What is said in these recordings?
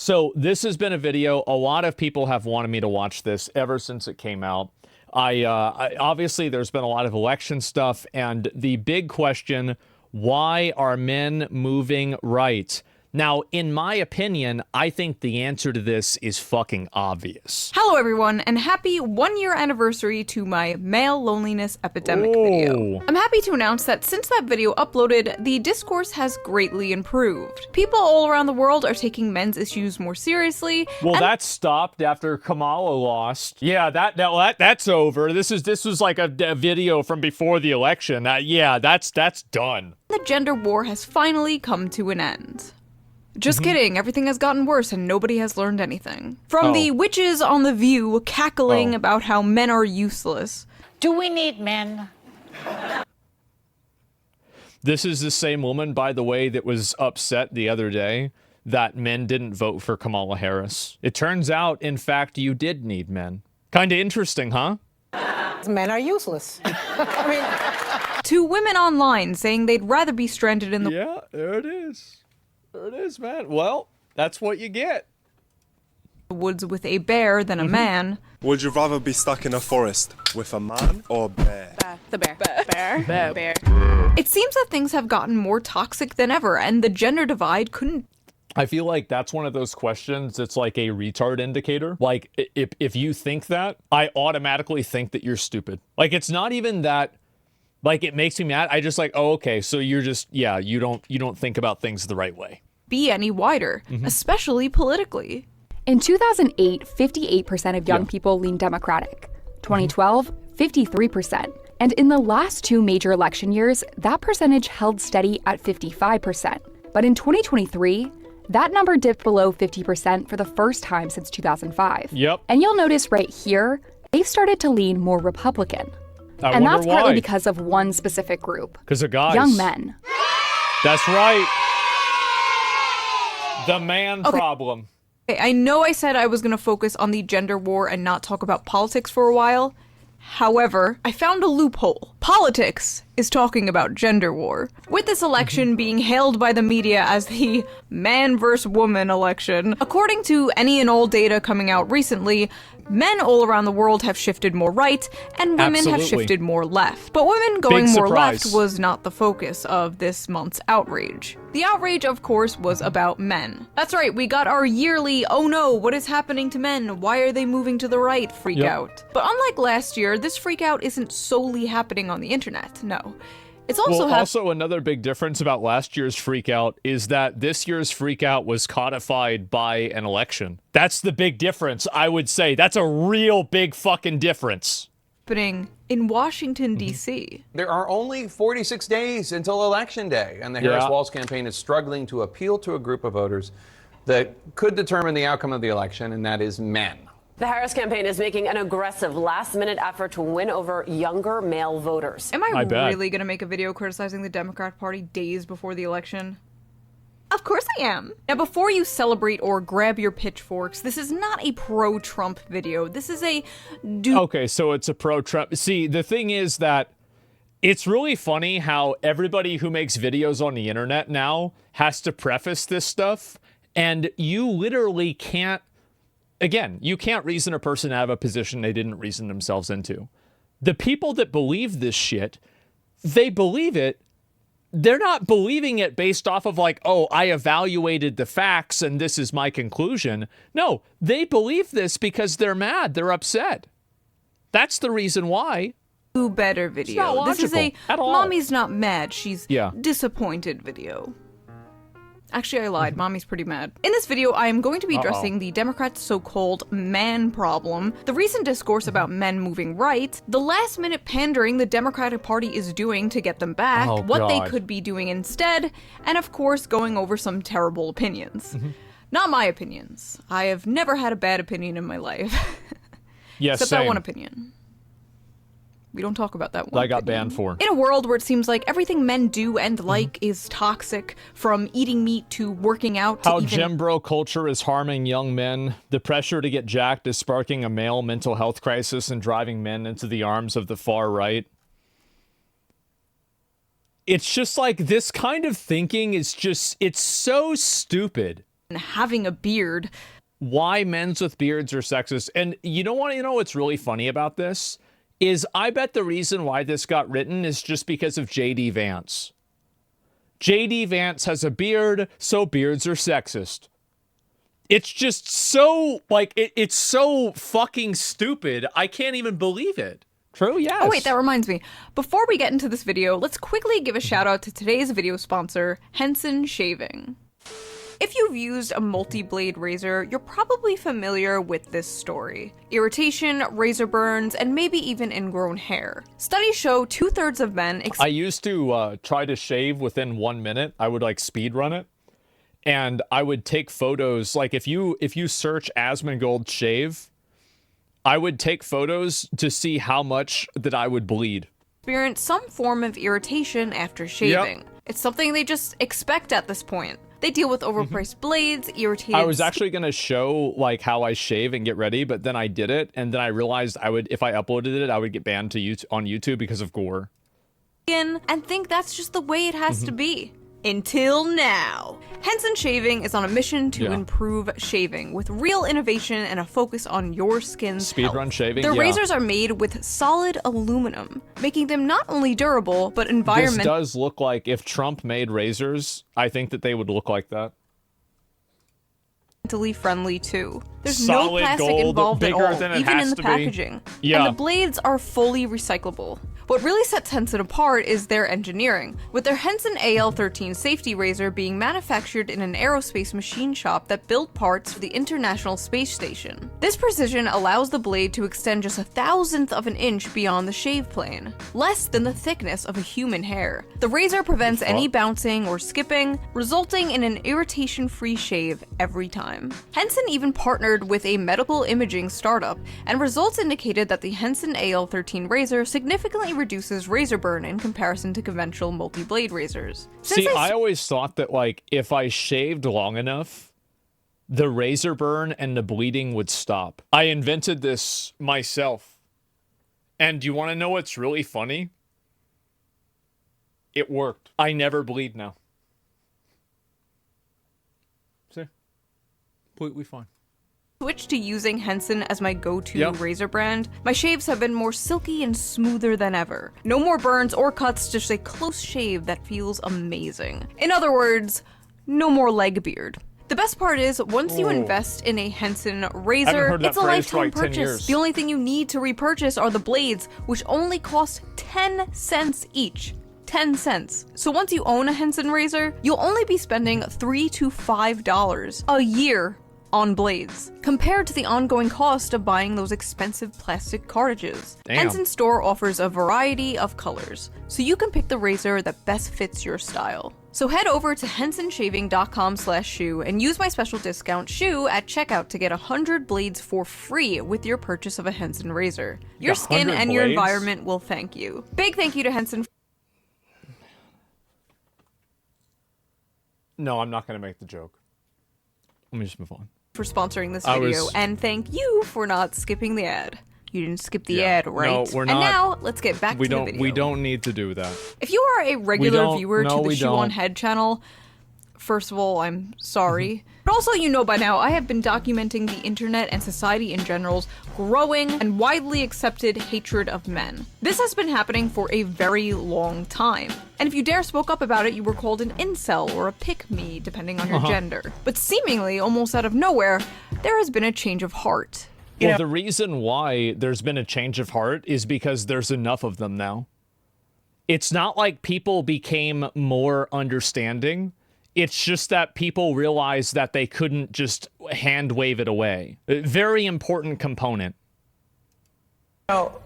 So this has been a video. A lot of people have wanted me to watch this ever since it came out. Obviously, there's been a lot of election stuff, and the big question, why are men moving right? Now, in my opinion, I think the answer to this is fucking obvious. Hello everyone, and happy 1-year anniversary to my male loneliness epidemic video. I'm happy to announce that since that video uploaded, the discourse has greatly improved. People all around the world are taking men's issues more seriously. Well, that stopped after Kamala lost. Yeah, that's over. This was like a video from before the election. Yeah, that's done. The gender war has finally come to an end. Just kidding, everything has gotten worse and nobody has learned anything. From the witches on The View cackling about how men are useless. Do we need men? This is the same woman, by the way, that was upset the other day that men didn't vote for Kamala Harris. It turns out, in fact, you did need men. Kinda interesting, huh? Men are useless. I mean... To women online saying they'd rather be stranded in the Yeah, there it is. There it is, man. Well, that's what you get. woods with a bear than a man. Would you rather be stuck in a forest with a man or a bear? The bear. Bear. It seems that things have gotten more toxic than ever, and the gender divide couldn't. I feel like that's one of those questions that's like a retard indicator. Like, if you think that, I automatically think that you're stupid. Like, it's not even that, like, it makes me mad. I just like, oh, okay, so you're just, yeah, you don't think about things the right way. Be any wider, especially politically. In 2008, 58% of young people leaned Democratic. 2012, 53%. And in the last two major election years, that percentage held steady at 55%. But in 2023, that number dipped below 50% for the first time since 2005. Yep. And you'll notice right here, they've started to lean more Republican. And that's partly because of one specific group. Because of guys. Young men. That's right. The man problem. Okay, I know I said I was going to focus on the gender war and not talk about politics for a while. However, I found a loophole. Politics is talking about gender war. With this election being hailed by the media as the man versus woman election, according to any and all data coming out recently, men all around the world have shifted more right, and women have shifted more left. But women going more left was not the focus of this month's outrage. The outrage, of course, was about men. That's right, we got our yearly, oh no, what is happening to men? Why are they moving to the right freak out. But unlike last year, this freak out isn't solely happening on the internet, no. It's also also another big difference about last year's freak out is that this year's freak out was codified by an election. That's the big difference, I would say. That's a real big fucking difference. Happening in Washington, D.C. There are only 46 days until Election Day, and the Harris-Walz campaign is struggling to appeal to a group of voters that could determine the outcome of the election, and that is men. The Harris campaign is making an aggressive last-minute effort to win over younger male voters. Am I really going to make a video criticizing the Democrat Party days before the election? Of course I am. Now, before you celebrate or grab your pitchforks, this is not a pro-Trump video. This is a Okay, so it's a pro-Trump. See, the thing is that it's really funny how everybody who makes videos on the internet now has to preface this stuff, and you literally can't. Again, you can't reason a person out of a position they didn't reason themselves into. The people that believe this shit, they believe it. They're not believing it based off of like, oh, I evaluated the facts and this is my conclusion. No, they believe this because they're mad. They're upset. That's the reason why. Do better video. This is a mommy's not mad, she's disappointed video. Actually, I lied. Mommy's pretty mad. In this video, I am going to be addressing the Democrats' so-called man problem, the recent discourse about men moving right, the last-minute pandering the Democratic Party is doing to get them back, what they could be doing instead, and of course, going over some terrible opinions. Not my opinions. I have never had a bad opinion in my life. Except that one opinion. We don't talk about that one. I got banned for. In a world where it seems like everything men do and like is toxic, from eating meat to working out to even... gym bro culture is harming young men. The pressure to get jacked is sparking a male mental health crisis and driving men into the arms of the far right. It's just like this kind of thinking is just, it's so stupid. having a beard. Why men's with beards are sexist. And you know what's really funny about this? Is I bet the reason why this got written is just because of J.D. Vance. J.D. Vance has a beard, so beards are sexist. It's just so, like, it's so fucking stupid. I can't even believe it. True, yes. Oh wait, that reminds me. Before we get into this video, let's quickly give a shout out to today's video sponsor, Henson Shaving. If you've used a multi-blade razor, you're probably familiar with this story. Irritation, razor burns, and maybe even ingrown hair. Studies show 2/3 of men I used to try to shave within 1 minute. I would like speed run it. And I would take photos, like if you search Asmongold shave, I would take photos to see how much that I would bleed. experience some form of irritation after shaving. Yep. It's something they just expect at this point. They deal with overpriced blades, irritated... I was actually going to show like how I shave and get ready, but then I did it, and then I realized if I uploaded it, I would get banned on YouTube because of gore. And think that's just the way it has to be. Until now. Henson Shaving is on a mission to improve shaving with real innovation and a focus on your skin's health. Speedrun shaving, Their razors are made with solid aluminum, making them not only durable, but This does look like, if Trump made razors, I think that they would look like that. environmentally friendly too. There's Solid no plastic gold, involved at bigger all, than it even has in the to be. packaging. Yeah. And the blades are fully recyclable. What really sets Henson apart is their engineering, with their Henson AL13 safety razor being manufactured in an aerospace machine shop that built parts for the International Space Station. This precision allows the blade to extend just 1/1000th of an inch beyond the shave plane, less than the thickness of a human hair. The razor prevents any bouncing or skipping, resulting in an irritation-free shave every time. Henson even partnered with a medical imaging startup, and results indicated that the Henson AL13 razor significantly reduces razor burn in comparison to conventional multi-blade razors. See, I always thought that, like, if I shaved long enough, the razor burn and the bleeding would stop. I invented this myself. And do you want to know what's really funny? It worked. I never bleed now. See? Completely fine. Switched to using Henson as my go-to razor brand, my shaves have been more silky and smoother than ever. No more burns or cuts, just a close shave that feels amazing. In other words, no more leg beard. The best part is, once you invest in a Henson razor, it's a lifetime purchase. The only thing you need to repurchase are the blades, which only cost 10 cents each. 10 cents. So once you own a Henson razor, you'll only be spending $3 to $5 a year on blades, compared to the ongoing cost of buying those expensive plastic cartridges. Damn. Henson store offers a variety of colors, so you can pick the razor that best fits your style. So head over to hensonshaving.com/shoe and use my special discount SHOE at checkout to get 100 blades for free with your purchase of a Henson razor. Your skin and your environment will thank you. Big thank you to Henson. No, I'm not going to make the joke. Let me just move on. For sponsoring this video, and thank you for not skipping the ad. You didn't skip the ad, right? No, we're not. And now, let's get back to the video. We don't need to do that. If you are a regular viewer to the Shoe on Head channel, first of all, I'm sorry. But also, you know by now, I have been documenting the internet and society in general's growing and widely accepted hatred of men. This has been happening for a very long time. And if you dare spoke up about it, you were called an incel or a pick-me, depending on your gender. But seemingly, almost out of nowhere, there has been a change of heart. Well, the reason why there's been a change of heart is because there's enough of them now. It's not like people became more understanding. It's just that people realized that they couldn't just hand wave it away. A very important component. So,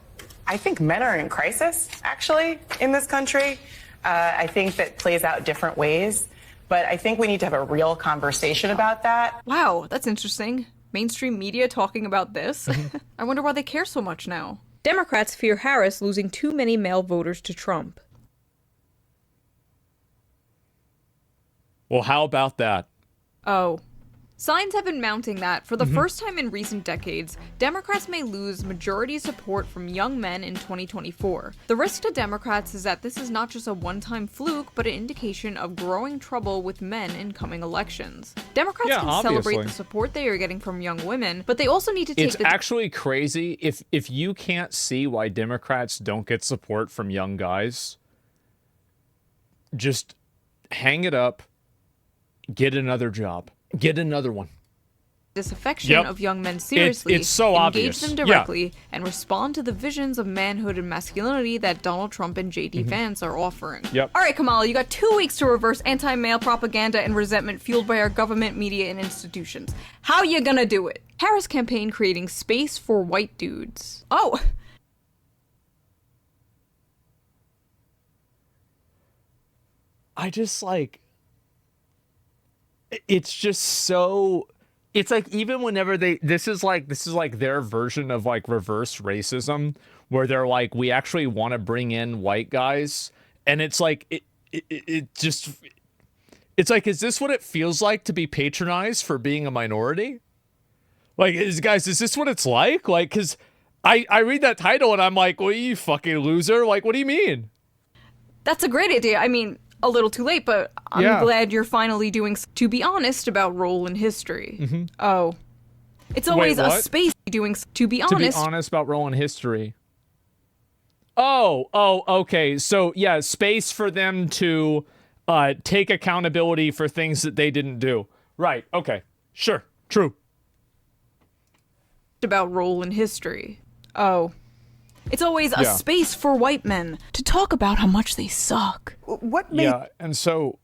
I think men are in crisis, actually, in this country. I think that plays out different ways. But I think we need to have a real conversation about that. Wow, that's interesting. Mainstream media talking about this? I wonder why they care so much now. Democrats fear Harris losing too many male voters to Trump. Well, how about that? Oh. Signs have been mounting that, for the first time in recent decades, Democrats may lose majority support from young men in 2024. The risk to Democrats is that this is not just a one-time fluke, but an indication of growing trouble with men in coming elections. Democrats can celebrate the support they are getting from young women, but they also need to take It's actually crazy if you can't see why Democrats don't get support from young guys, just hang it up, get another job. Get another one. Disaffection of young men seriously, it's so engage obvious. them directly, and respond to the visions of manhood and masculinity that Donald Trump and JD Vance are offering. All right, Kamala, you got 2 weeks to reverse anti-male propaganda and resentment fueled by our government, media, and institutions. How you gonna do it? Harris campaign creating space for white dudes. Oh! I just like... It's just so... It's like even whenever this is like their version of like reverse racism, where they're like, we actually want to bring in white guys, and it's like it's like, is this what it feels like to be patronized for being a minority? Like, is this what it's like? Like, because I read that title and I'm like, well, you fucking loser. Like, what do you mean? That's a great idea. I mean, a little too late, but I'm glad you're finally doing to be honest about role in history. Oh. It's always a space doing to be honest about role in history. Oh, okay. So, yeah, space for them to take accountability for things that they didn't do. Right. Okay. Sure. True. About role in history. Oh. It's always a space for white men to talk about how much they suck. And so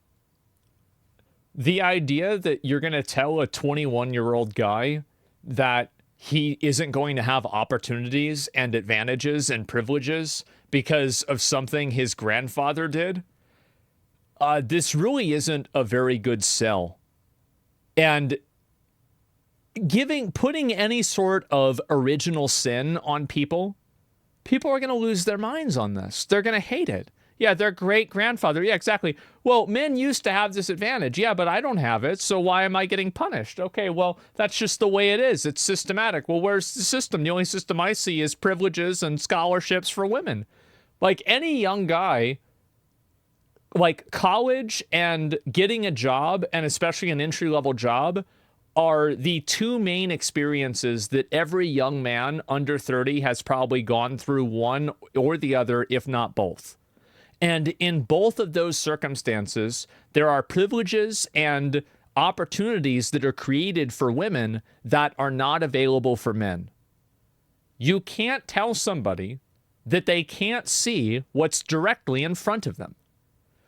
the idea that you're going to tell a 21-year-old guy that he isn't going to have opportunities and advantages and privileges because of something his grandfather did, this really isn't a very good sell. And putting any sort of original sin on people are going to lose their minds on this. They're going to hate it. Yeah, their great-grandfather. Yeah, exactly. Well, men used to have this advantage. Yeah, but I don't have it, so why am I getting punished? Okay, well, that's just the way it is. It's systematic. Well, where's the system? The only system I see is privileges and scholarships for women. Like, any young guy, like, college and getting a job, and especially an entry-level job, are the two main experiences that every young man under 30 has probably gone through, one or the other, if not both. And in both of those circumstances, there are privileges and opportunities that are created for women that are not available for men. You can't tell somebody that they can't see what's directly in front of them.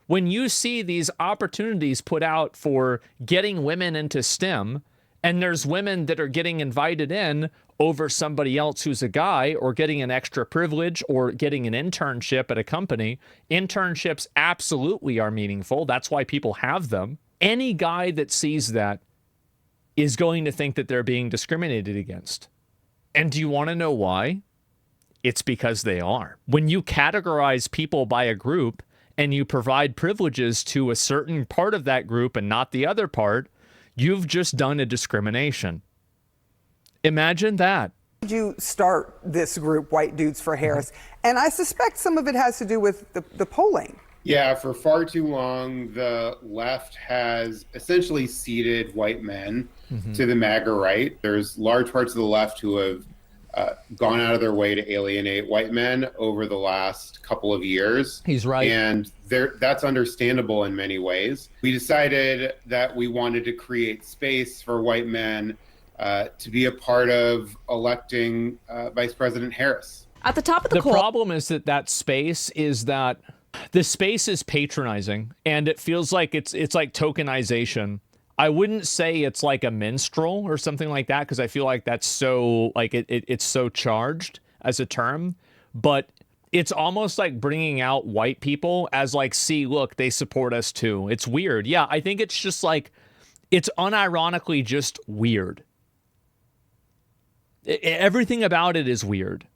When you see these opportunities put out for getting women into STEM, and there's women that are getting invited in over somebody else who's a guy, or getting an extra privilege, or getting an internship at a company. Internships absolutely are meaningful. That's why people have them. Any guy that sees that is going to think that they're being discriminated against. And do you want to know why? It's because they are. When you categorize people by a group and you provide privileges to a certain part of that group and not the other part, you've just done a discrimination. Imagine that. Did you start this group, White Dudes for Harris? And I suspect some of it has to do with the polling. Yeah, for far too long, the left has essentially ceded white men to the MAGA right. There's large parts of the left who have gone out of their way to alienate white men over the last couple of years. He's right. And that's understandable in many ways. We decided that we wanted to create space for white men to be a part of electing Vice President Harris. At the top of the problem is that space is that the space is patronizing, and it feels like it's like tokenization. I wouldn't say it's like a minstrel or something like that, because I feel like that's so, like, it's so charged as a term, but it's almost like bringing out white people as like, see, look, they support us too. It's weird. Yeah, I think it's just like, it's unironically just weird. Everything about it is weird.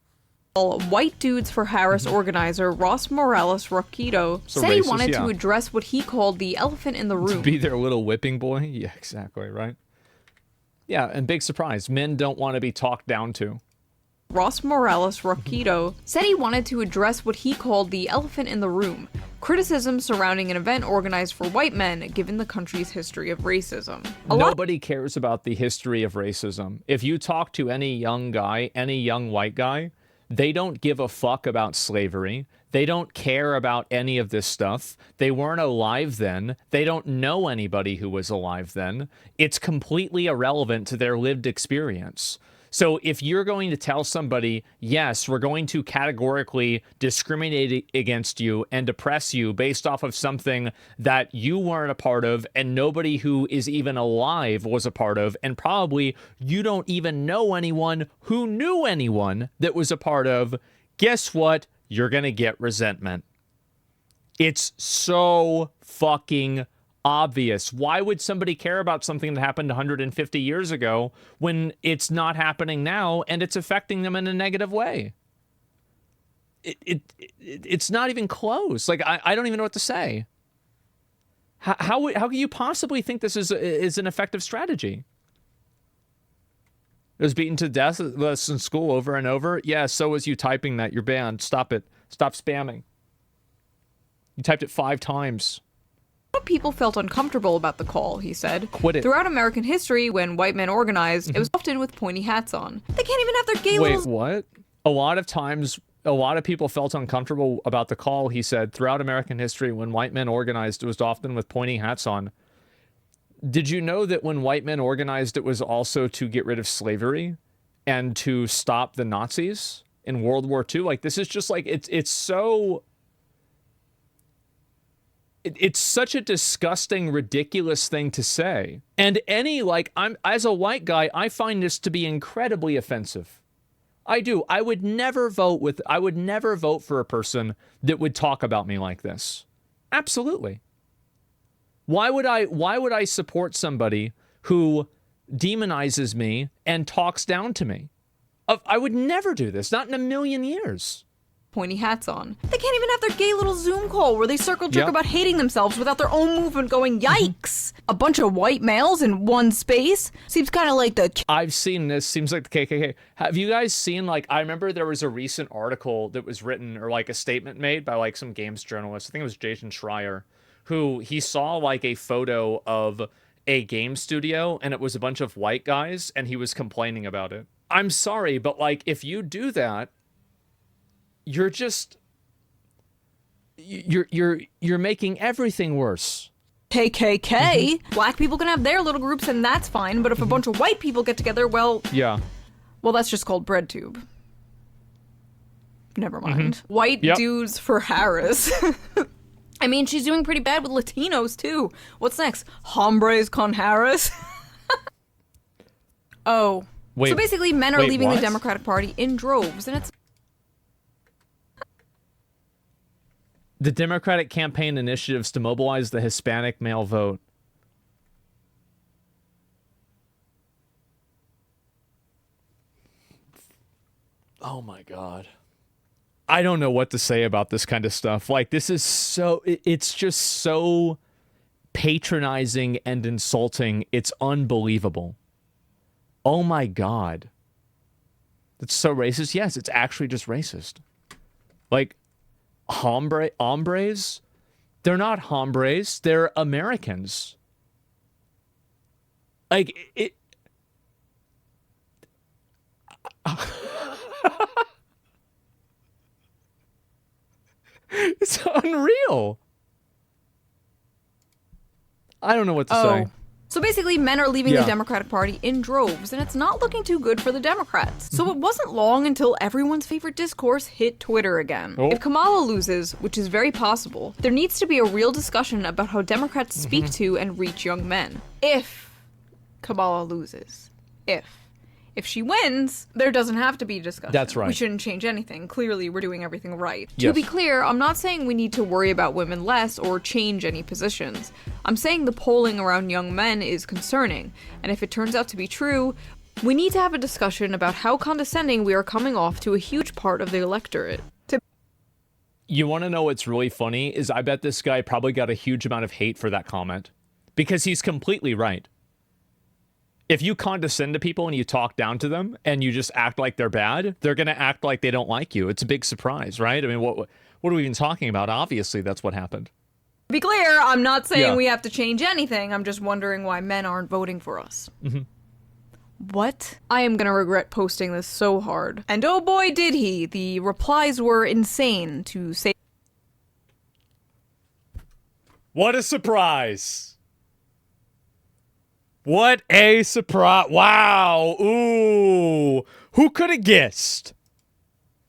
White Dudes for Harris organizer Ross Morales Roquito said he wanted to address what he called the elephant in the room. To be their little whipping boy? Yeah, exactly, right? Yeah, and big surprise, men don't want to be talked down to. Ross Morales Roquito said he wanted to address what he called the elephant in the room, criticism surrounding an event organized for white men given the country's history of racism. Nobody cares about the history of racism. If you talk to any young guy, any young white guy, they don't give a fuck about slavery. They don't care about any of this stuff. They weren't alive then. They don't know anybody who was alive then. It's completely irrelevant to their lived experience. So if you're going to tell somebody, yes, we're going to categorically discriminate against you and oppress you based off of something that you weren't a part of and nobody who is even alive was a part of, and probably you don't even know anyone who knew anyone that was a part of, guess what? You're going to get resentment. It's so fucking obvious. Why would somebody care about something that happened 150 years ago when it's not happening now and it's affecting them in a negative way? It's not even close. Like, I don't even know what to say. How can you possibly think this is an effective strategy? It was beaten to death in school over and over. Yeah, so was you typing that. You're banned. Stop it. Stop spamming. You typed it 5 times. People felt uncomfortable about the call, he said. Quit it. Throughout American history, when white men organized, it was often with pointy hats on. They can't even have their gay Wait, little... what? A lot of times, a lot of people felt uncomfortable about the call, he said. Throughout American history, when white men organized, it was often with pointy hats on. Did you know that when white men organized, it was also to get rid of slavery and to stop the Nazis in World War II? Like, this is just like, it's so... It's such a disgusting, ridiculous thing to say. And as a white guy, I find this to be incredibly offensive. I do. I would never vote for a person that would talk about me like this. Absolutely. Why would I support somebody who demonizes me and talks down to me? I would never do this, not in a million years. Pointy hats on. They can't even have their gay little Zoom call where they circle jerk about hating themselves without their own movement going, yikes! A bunch of white males in one space? Seems kind of like the... I've seen this. Seems like the KKK. Have you guys seen, like, I remember there was a recent article that was written, or like a statement made by like some games journalist. I think it was Jason Schreier, who he saw like a photo of a game studio and it was a bunch of white guys and he was complaining about it. I'm sorry, but like, if you do that, you're making everything worse. KKK. Black people can have their little groups and that's fine, but if a bunch of white people get together, well, that's just called bread tube. Never mind. White dudes for Harris. I mean, she's doing pretty bad with Latinos too. What's next? Hombres con Harris? Oh. Wait, so basically men are leaving the Democratic Party in droves, and it's... The Democratic campaign initiatives to mobilize the Hispanic male vote. Oh my God. I don't know what to say about this kind of stuff. Like, this is so, it's just so patronizing and insulting. It's unbelievable. Oh my God. It's so racist. Yes, it's actually just racist. Like, hombres? They're not hombres. They're Americans. Like, it... It's unreal. I don't know what to say. So basically, men are leaving the Democratic Party in droves, and it's not looking too good for the Democrats. So it wasn't long until everyone's favorite discourse hit Twitter again. If Kamala loses, which is very possible, there needs to be a real discussion about how Democrats speak to and reach young men. If Kamala loses. If she wins, there doesn't have to be discussion. That's right. We shouldn't change anything. Clearly, we're doing everything right. To be clear, I'm not saying we need to worry about women less or change any positions. I'm saying the polling around young men is concerning, and if it turns out to be true, we need to have a discussion about how condescending we are coming off to a huge part of the electorate. You want to know what's really funny is I bet this guy probably got a huge amount of hate for that comment, because he's completely right. If you condescend to people and you talk down to them and you just act like they're bad, they're going to act like they don't like you. It's a big surprise, right? I mean, what are we even talking about? Obviously, that's what happened. To be clear, I'm not saying Yeah. we have to change anything. I'm just wondering why men aren't voting for us. Mm-hmm. What? I am gonna regret posting this so hard. And oh boy did he. The replies were insane, to say. What a surprise. What a surprise. Wow. Ooh. Who could have guessed?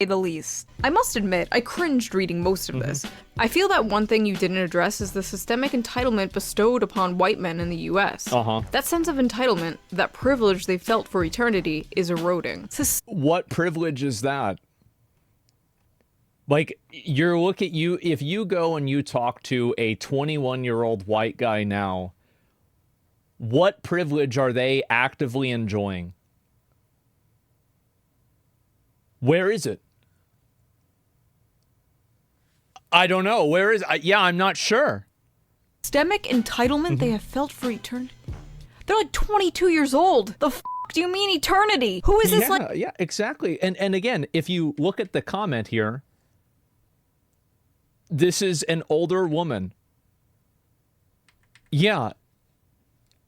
The least. I must admit, I cringed reading most of this. I feel that one thing you didn't address is the systemic entitlement bestowed upon white men in the US. That sense of entitlement, that privilege they felt for eternity, is eroding. What privilege is that? Like, if you go and you talk to a 21-year-old white guy now, what privilege are they actively enjoying? Where is it? I don't know. Where is it? Yeah, I'm not sure. Systemic entitlement they have felt for eternity? They're like 22 years old. The f*** do you mean eternity? Who is this like? Yeah, exactly. And again, if you look at the comment here, this is an older woman. Yeah.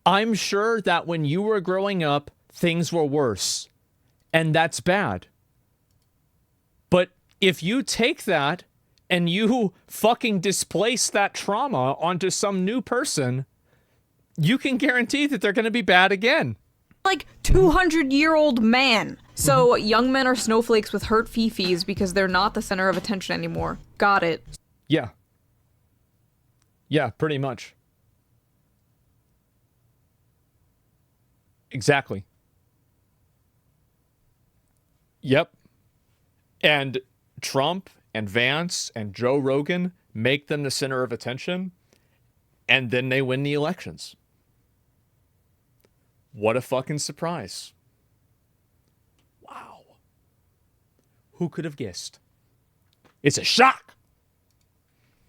I'm sure that when you were growing up, things were worse. And that's bad. But if you take that and you fucking displace that trauma onto some new person, you can guarantee that they're going to be bad again. Like 200-year-old man. So young men are snowflakes with hurt fifis because they're not the center of attention anymore. Got it. Yeah. Yeah, pretty much. Exactly. Yep. And Trump and Vance and Joe Rogan make them the center of attention, and then they win the elections. What a fucking surprise. Wow. Who could have guessed? It's a shock.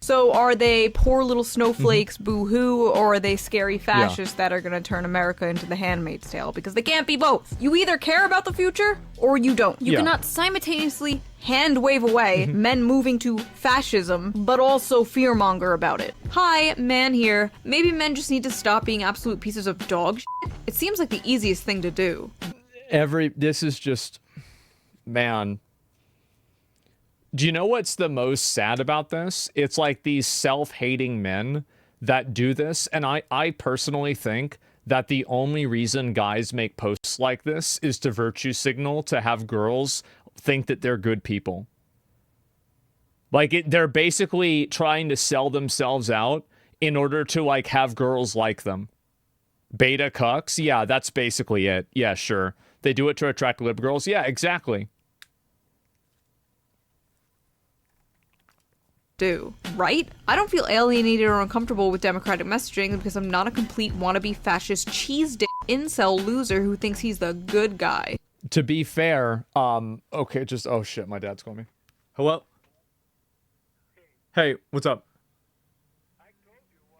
So are they poor little snowflakes, boo-hoo, or are they scary fascists that are going to turn America into the Handmaid's Tale? Because they can't be both. You either care about the future, or you don't. You cannot simultaneously hand-wave away men moving to fascism, but also fearmonger about it. Hi, man here. Maybe men just need to stop being absolute pieces of dog shit. It seems like the easiest thing to do. This is just, man. Do you know what's the most sad about this? It's like these self-hating men that do this. And I personally think that the only reason guys make posts like this is to virtue signal to have girls think that they're good people. Like, they're basically trying to sell themselves out in order to, like, have girls like them. Beta cucks? Yeah, that's basically it. Yeah, sure. They do it to attract lib girls? Yeah, exactly. Do, right? I don't feel alienated or uncomfortable with democratic messaging because I'm not a complete wannabe fascist cheese dick incel loser who thinks he's the good guy. To be fair, okay, just, oh shit, my dad's calling me. Hello? Hey, what's up? I told you why,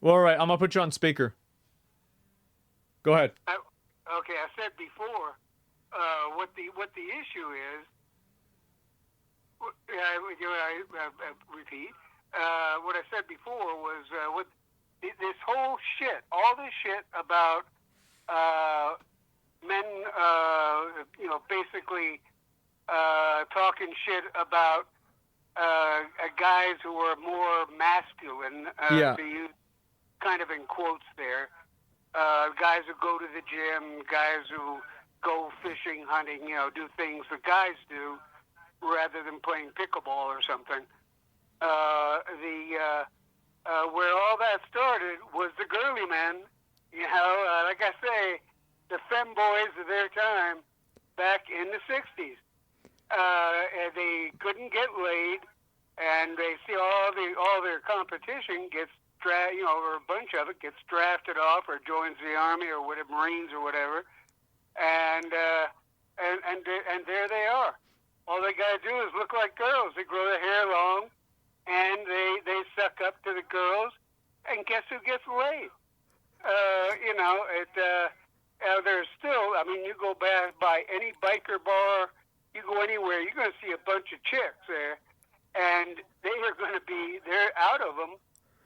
well, all right, I'm gonna put you on speaker. Go ahead. Okay, I said before, what the issue is, I repeat, what I said before was what this whole shit, all this shit about men, basically talking shit about guys who are more masculine, to use kind of in quotes there, guys who go to the gym, guys who go fishing, hunting, do things that guys do, rather than playing pickleball or something. Where all that started was the girly men, like I say, the femboys of their time back in the 60s. They couldn't get laid, and they see all their competition gets or a bunch of it gets drafted off or joins the army or whatever, Marines or whatever, and there they are. All they gotta do is look like girls. They grow their hair long, and they suck up to the girls, and guess who gets laid? you know, there's still, I mean, you go by any biker bar, you go anywhere, you're going to see a bunch of chicks there, and they are going to be, they're out of them.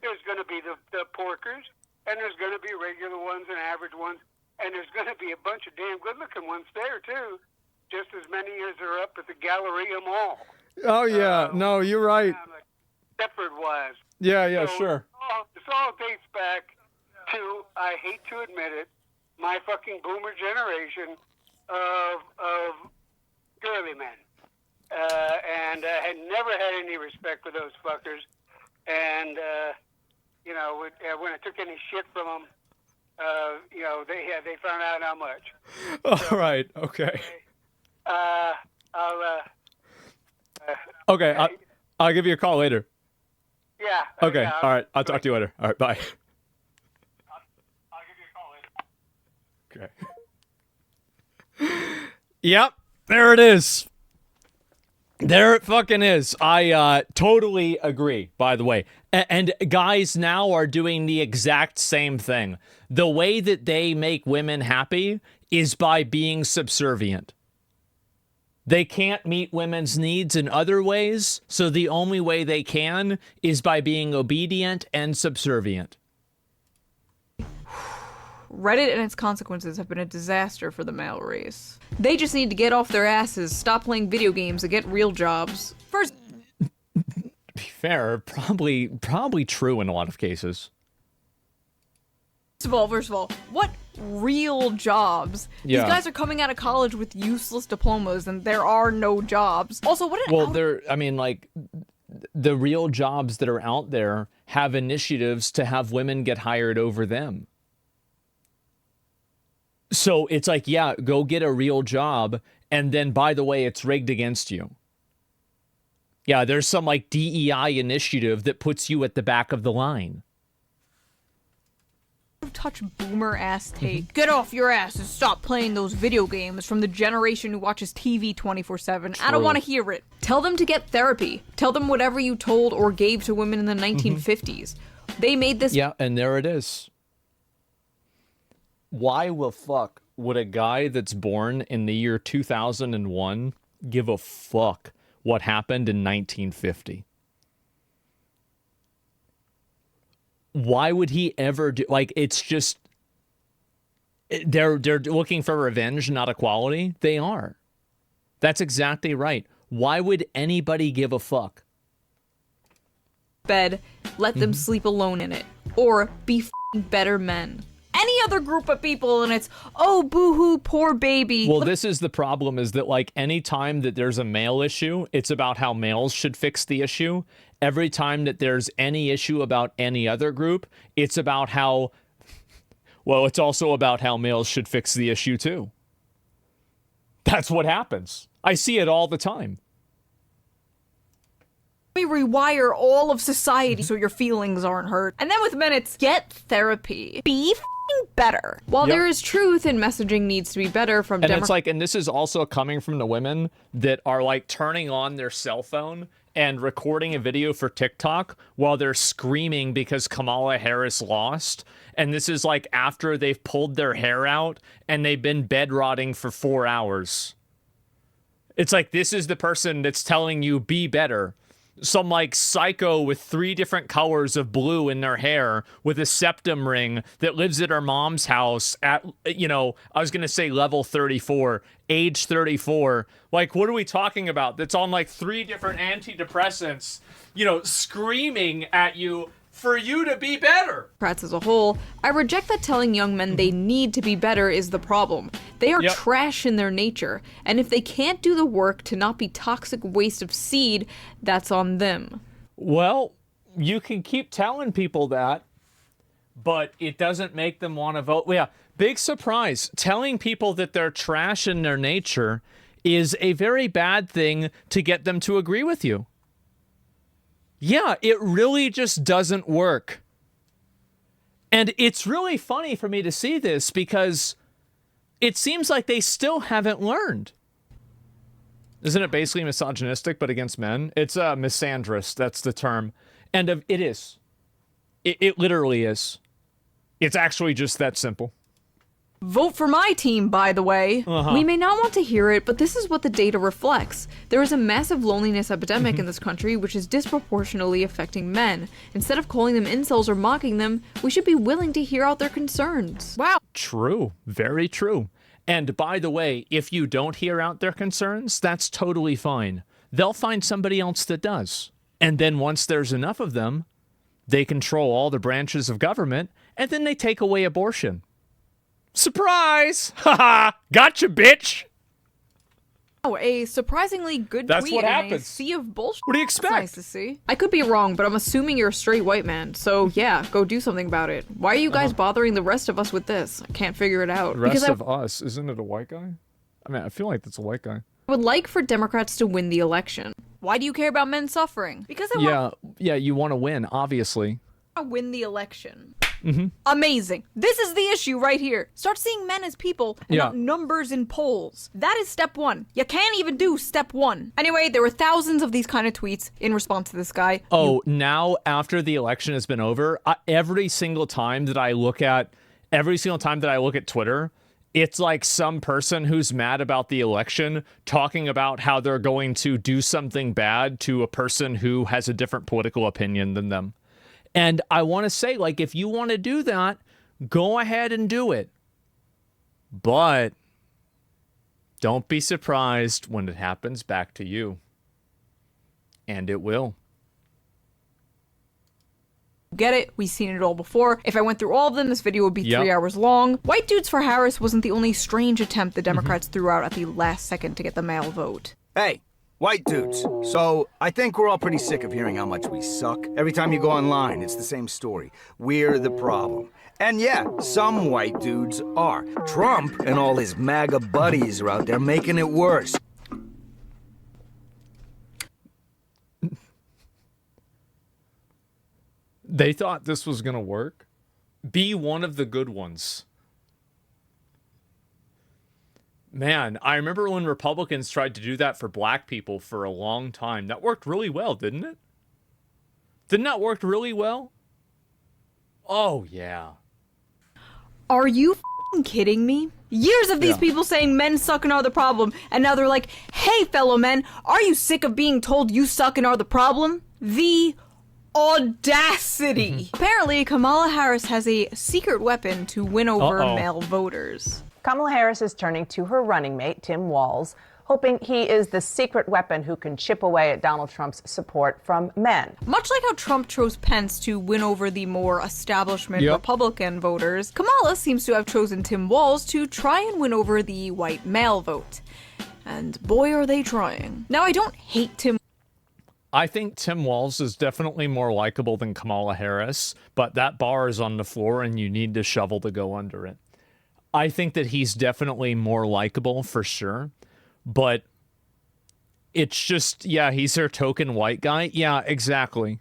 There's going to be the porkers, and there's going to be regular ones and average ones, and there's going to be a bunch of damn good-looking ones there, too, just as many as are up at the Galleria Mall. Oh, yeah. No, you're right. Stepford-wise. Yeah, So sure. This all dates back to, I hate to admit it, my fucking boomer generation of girly men. And I had never had any respect for those fuckers. And, you know, when I took any shit from them, you know, they found out how much. All right. Okay. I'll okay. I'll give you a call later. Yeah. Okay. Yeah, All right. I'll talk to you later. All right. Bye. I'll give you a call later. Okay. Yep. There it is. There it fucking is. I totally agree, by the way. And guys now are doing the exact same thing. The way that they make women happy is by being subservient. They can't meet women's needs in other ways, so the only way they can is by being obedient and subservient. Reddit and its consequences have been a disaster for the male race. They just need to get off their asses, stop playing video games, and get real jobs. First, to be fair, probably true in a lot of cases. First of all, what real jobs? Yeah. These guys are coming out of college with useless diplomas, and there are no jobs. Also, what an the real jobs that are out there have initiatives to have women get hired over them. So it's like, yeah, go get a real job, and then, by the way, it's rigged against you. Yeah, there's some, like, DEI initiative that puts you at the back of the line. touch boomer ass take. Get off your ass and stop playing those video games from the generation who watches TV 24/7. I don't want to hear it. Tell them to get therapy. Tell them whatever you told or gave to women in the 1950s. They made this. Yeah, and there it is. Why the fuck would a guy that's born in the year 2001 give a fuck what happened in 1950? Why would he ever do, like, it's just, they're looking for revenge, not equality. They are. That's exactly right. Why would anybody give a fuck? Bed, let them sleep alone in it. Or be f***ing better men. Any other group of people, and it's, oh, boo-hoo, poor baby. Well, this is the problem, is that, like, any time that there's a male issue, it's about how males should fix the issue. Every time that there's any issue about any other group, it's about how, well, it's also about how males should fix the issue too. That's what happens. I see it all the time. We rewire all of society so your feelings aren't hurt. And then with men, it's get therapy. Be f***ing better. While there is truth in messaging needs to be better from And it's like, and this is also coming from the women that are like turning on their cell phone and recording a video for TikTok while they're screaming because Kamala Harris lost. And this is like after they've pulled their hair out and they've been bed rotting for 4 hours. It's like, this is the person that's telling you be better. Some like psycho with 3 different colors of blue in their hair with a septum ring that lives at her mom's house at, you know, I was going to say level 34, age 34. Like, what are we talking about? That's on like 3 different antidepressants, you know, screaming at you for you to be better. Democrats as a whole, I reject that telling young men they need to be better is the problem. They are trash in their nature, and if they can't do the work to not be toxic waste of seed, that's on them. Well, you can keep telling people that, but it doesn't make them want to vote. Yeah, big surprise. Telling people that they're trash in their nature is a very bad thing to get them to agree with you. Yeah, it really just doesn't work. And it's really funny for me to see this because it seems like they still haven't learned. Isn't it basically misogynistic, but against men? It's misandrous, that's the term. And it is. It literally is. It's actually just that simple. Vote for my team, by the way. We may not want to hear it, but this is what the data reflects. There is a massive loneliness epidemic in this country, which is disproportionately affecting men. Instead of calling them incels or mocking them, we should be willing to hear out their concerns. Wow. True. Very true. And by the way, if you don't hear out their concerns, that's totally fine. They'll find somebody else that does. And then once there's enough of them, they control all the branches of government, and then they take away abortion. Surprise! Haha! Gotcha, bitch! Oh, a surprisingly good That's tweet what in a happens. sea of bullshit. What do you expect? That's nice to see. I could be wrong, but I'm assuming you're a straight white man, so yeah, go do something about it. Why are you guys bothering the rest of us with this? I can't figure it out. The rest of us, isn't it a white guy? I mean, I feel like that's a white guy. I would like for Democrats to win the election. Why do you care about men suffering? Because I want Yeah, you want to win, obviously. to win the election. Amazing. This is the issue right here. Start seeing men as people and not numbers in polls. That is step one. You can't even do step one. Anyway, there were thousands of these kind of tweets in response to this guy. Oh, now after the election has been over, every single time that I look at Twitter, it's like some person who's mad about the election talking about how they're going to do something bad to a person who has a different political opinion than them. And I want to say, like, if you want to do that, go ahead and do it. But don't be surprised when it happens back to you. And it will. Get it? We've seen it all before. If I went through all of them, this video would be 3 hours long. White dudes for Harris wasn't the only strange attempt the Democrats threw out at the last second to get the male vote. Hey, white dudes. So, I think we're all pretty sick of hearing how much we suck. Every time you go online, it's the same story. We're the problem. And yeah, some white dudes are. Trump and all his MAGA buddies are out there making it worse. They thought this was going to work. Be one of the good ones. Man, I remember when Republicans tried to do that for black people for a long time. That worked really well, didn't it? Didn't that work really well? Oh, yeah. Are you f***ing kidding me? Years of these people saying men suck and are the problem, and now they're like, hey, fellow men, are you sick of being told you suck and are the problem? The audacity. Apparently, Kamala Harris has a secret weapon to win over male voters. Kamala Harris is turning to her running mate, Tim Walz, hoping he is the secret weapon who can chip away at Donald Trump's support from men. Much like how Trump chose Pence to win over the more establishment Republican voters, Kamala seems to have chosen Tim Walz to try and win over the white male vote. And boy, are they trying. Now, I don't hate Tim. I think Tim Walz is definitely more likable than Kamala Harris, but that bar is on the floor and you need the shovel to go under it. I think that he's definitely more likable for sure, but it's just, yeah, he's their token white guy. Yeah, exactly.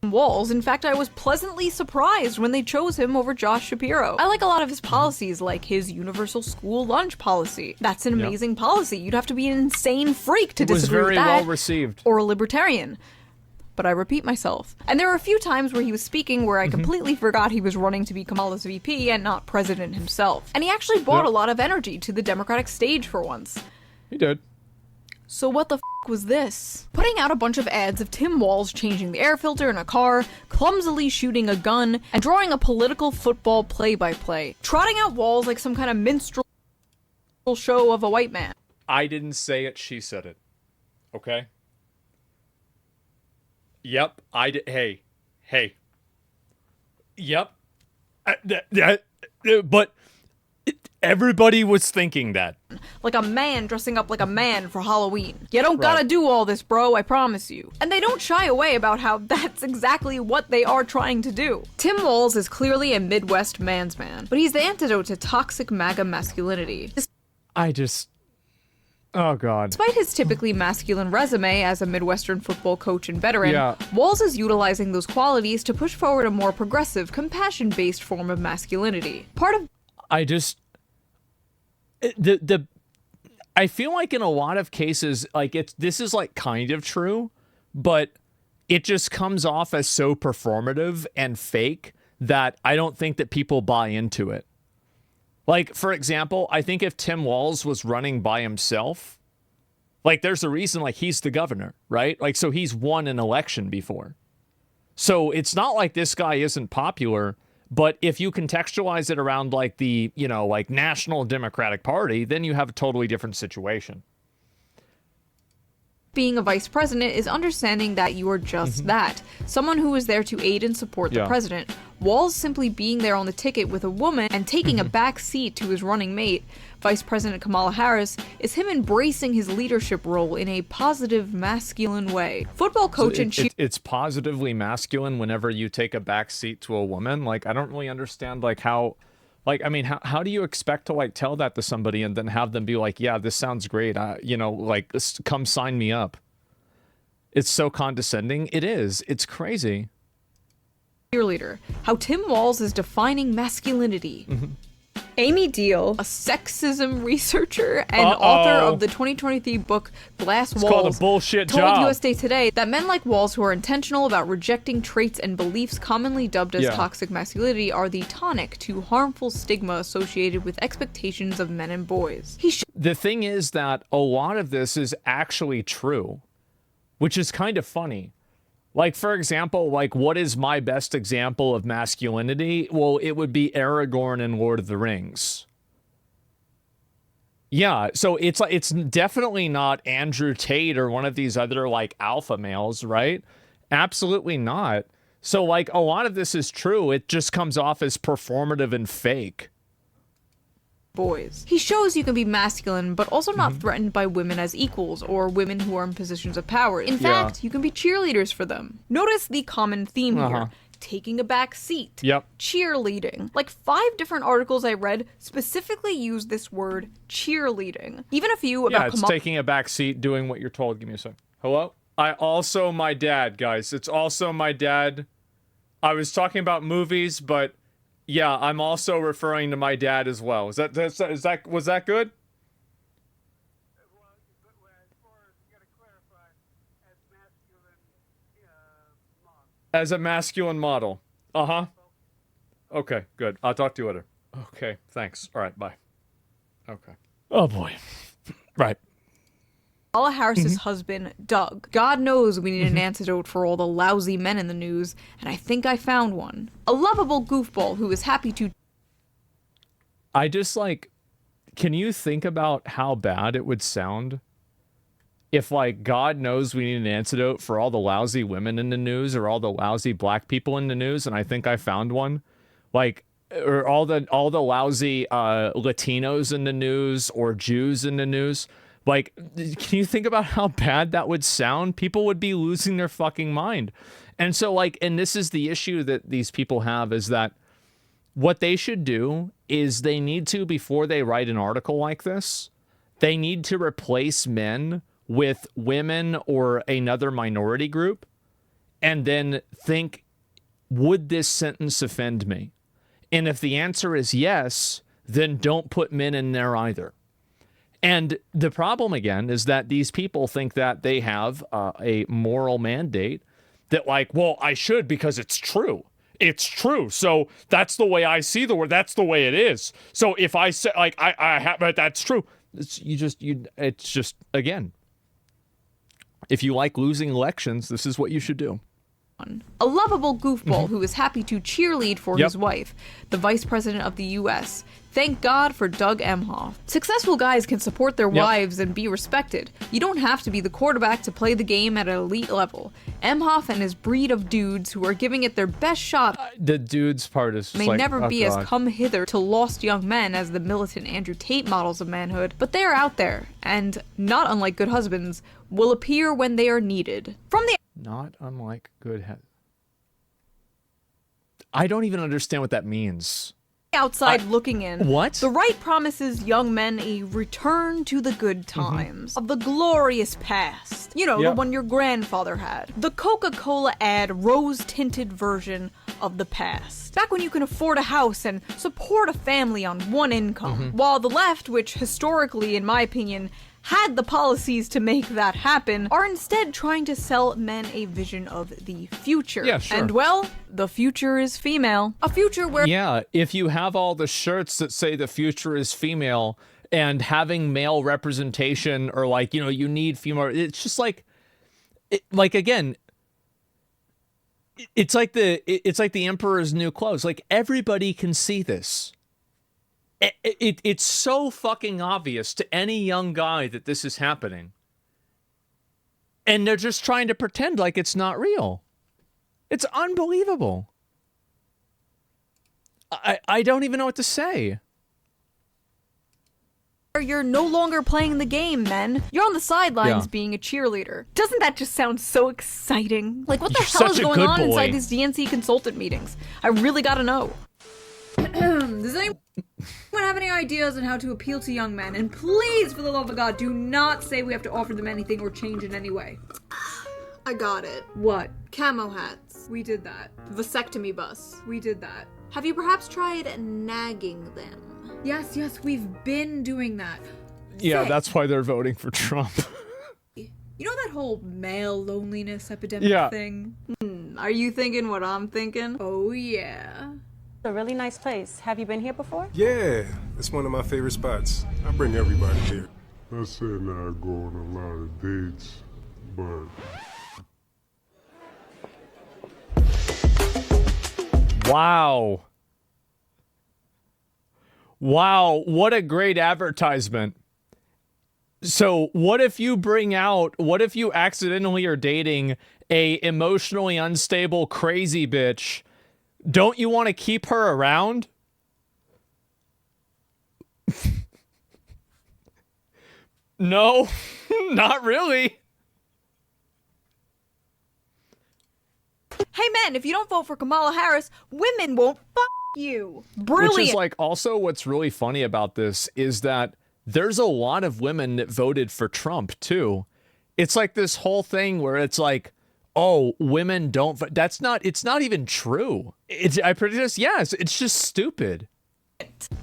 Walz. In fact, I was pleasantly surprised when they chose him over Josh Shapiro. I like a lot of his policies, like his universal school lunch policy. That's an amazing policy. You'd have to be an insane freak to disagree with that. It was very well received. Or a libertarian. But I repeat myself. And there were a few times where he was speaking where I completely forgot he was running to be Kamala's VP and not president himself. And he actually brought a lot of energy to the Democratic stage for once. He did. So what the f*** was this? Putting out a bunch of ads of Tim Walz changing the air filter in a car, clumsily shooting a gun, and drawing a political football play-by-play. Trotting out Walz like some kind of minstrel show of a white man. I didn't say it, she said it. Okay? Yep, I did. Hey. Yep. But everybody was thinking that. Like a man dressing up like a man for Halloween. You don't gotta do all this, bro, I promise you. And they don't shy away about how that's exactly what they are trying to do. Tim Walz is clearly a Midwest man's man, but he's the antidote to toxic MAGA masculinity. Oh, God. Despite his typically masculine resume as a Midwestern football coach and veteran, Walz is utilizing those qualities to push forward a more progressive, compassion-based form of masculinity. I feel like in a lot of cases, like this is like kind of true, but it just comes off as so performative and fake that I don't think that people buy into it. Like, for example, I think if Tim Walz was running by himself, like, there's a reason, like, he's the governor, right? Like, so he's won an election before. So it's not like this guy isn't popular, but if you contextualize it around, like, the, you know, like, National Democratic Party, then you have a totally different situation. Being a vice president is understanding that you are just that. Someone who is there to aid and support the president. Walz simply being there on the ticket with a woman and taking a back seat to his running mate, Vice President Kamala Harris, is him embracing his leadership role in a positive, masculine way. Football coach and chief... It's positively masculine whenever you take a back seat to a woman. Like, I don't really understand, like, how... Like, I mean, how do you expect to, like, tell that to somebody and then have them be like, yeah, this sounds great. You know, like, come sign me up. It's so condescending. It is. It's crazy. Cheerleader. How Tim Walz is defining masculinity. Amy Deal, a sexism researcher and author of the 2023 book Glass Walls, called a bullshit told job. USA Today that men like Walz who are intentional about rejecting traits and beliefs commonly dubbed as toxic masculinity are the tonic to harmful stigma associated with expectations of men and boys. The thing is that a lot of this is actually true, which is kind of funny. Like, for example, like, what is my best example of masculinity? Well, it would be Aragorn in Lord of the Rings. Yeah, so it's definitely not Andrew Tate or one of these other, like, alpha males, right? Absolutely not. So, like, a lot of this is true. It just comes off as performative and fake. Boys. He shows you can be masculine, but also not threatened by women as equals or women who are in positions of power. In fact, you can be cheerleaders for them. Notice the common theme here. Taking a back seat. Cheerleading. Like 5 different articles I read specifically use this word cheerleading. Even a few about... Yeah, it's taking a back seat, doing what you're told. Give me a sec. Hello? My dad, guys. It's also my dad. I was talking about movies, but... Yeah, I'm also referring to my dad as well. Was that good? As a masculine model. Okay, good. I'll talk to you later. Okay, thanks. All right, bye. Okay. Oh boy. Right. Kamala Harris's husband, Doug. God knows we need an antidote for all the lousy men in the news, and I think I found one. A lovable goofball who is happy to... I just, like, can you think about how bad it would sound if, like, God knows we need an antidote for all the lousy women in the news or all the lousy black people in the news, and I think I found one? Like, or all the lousy Latinos in the news or Jews in the news? Like, can you think about how bad that would sound? People would be losing their fucking mind. And so, like, and this is the issue that these people have, is that what they should do is they need to, before they write an article like this, they need to replace men with women or another minority group and then think, would this sentence offend me? And if the answer is yes, then don't put men in there either. And the problem, again, is that these people think that they have a moral mandate that, like, well, I should because it's true. It's true. So that's the way I see the world. That's the way it is. So if I say, like, I have, but that's true. It's just, again, if you like losing elections, this is what you should do. A lovable goofball who is happy to cheerlead for his wife, the vice president of the U.S. Thank God for Doug Emhoff. Successful guys can support their wives and be respected. You don't have to be the quarterback to play the game at an elite level. Emhoff and his breed of dudes who are giving it their best shot the dudes part is may never be as come hither to lost young men as the militant Andrew Tate models of manhood, but they are out there, and, not unlike good husbands, will appear when they are needed. From the Not unlike good I don't even understand what that means. Outside looking in. What? The right promises young men a return to the good times of the glorious past. You know, the one your grandfather had. The Coca-Cola ad rose-tinted version of the past. Back when you can afford a house and support a family on one income. While the left, which historically, in my opinion, had the policies to make that happen, are instead trying to sell men a vision of the future. Yeah, sure. And well, the future is female. A future where Yeah, if you have all the shirts that say the future is female and having male representation, or like, you know, you need female, it's just like, again, it's like the emperor's new clothes. Like, everybody can see this. It's so fucking obvious to any young guy that this is happening. And they're just trying to pretend like it's not real. It's unbelievable. I don't even know what to say. you're no longer playing the game, men. You're on the sidelines Yeah. being a cheerleader. Doesn't that just sound so exciting? Like, what the You're hell is such a going good on boy. inside these DNC consultant meetings? I really gotta know. Does anyone have any ideas on how to appeal to young men? And please, for the love of God, do not say we have to offer them anything or change in any way. I got it. What? Camo hats. We did that. Vasectomy bus. We did that. Have you perhaps tried nagging them? Yes, we've been doing that. Yeah, Say, that's why they're voting for Trump. you know that whole male loneliness epidemic Yeah. thing? Are you thinking what I'm thinking? Oh, yeah. A really nice place. Have you been here before? Yeah, it's one of my favorite spots. I bring everybody here. I said not go on a lot of dates, but... Wow. Wow, what a great advertisement. So what if you accidentally are dating a emotionally unstable crazy bitch? Don't you want to keep her around? No, not really. Hey, men, if you don't vote for Kamala Harris, women won't fuck you. Brilliant. Which is like also what's really funny about this is that there's a lot of women that voted for Trump too. It's like this whole thing where it's like, oh, women don't vote. It's not even true. It's just stupid.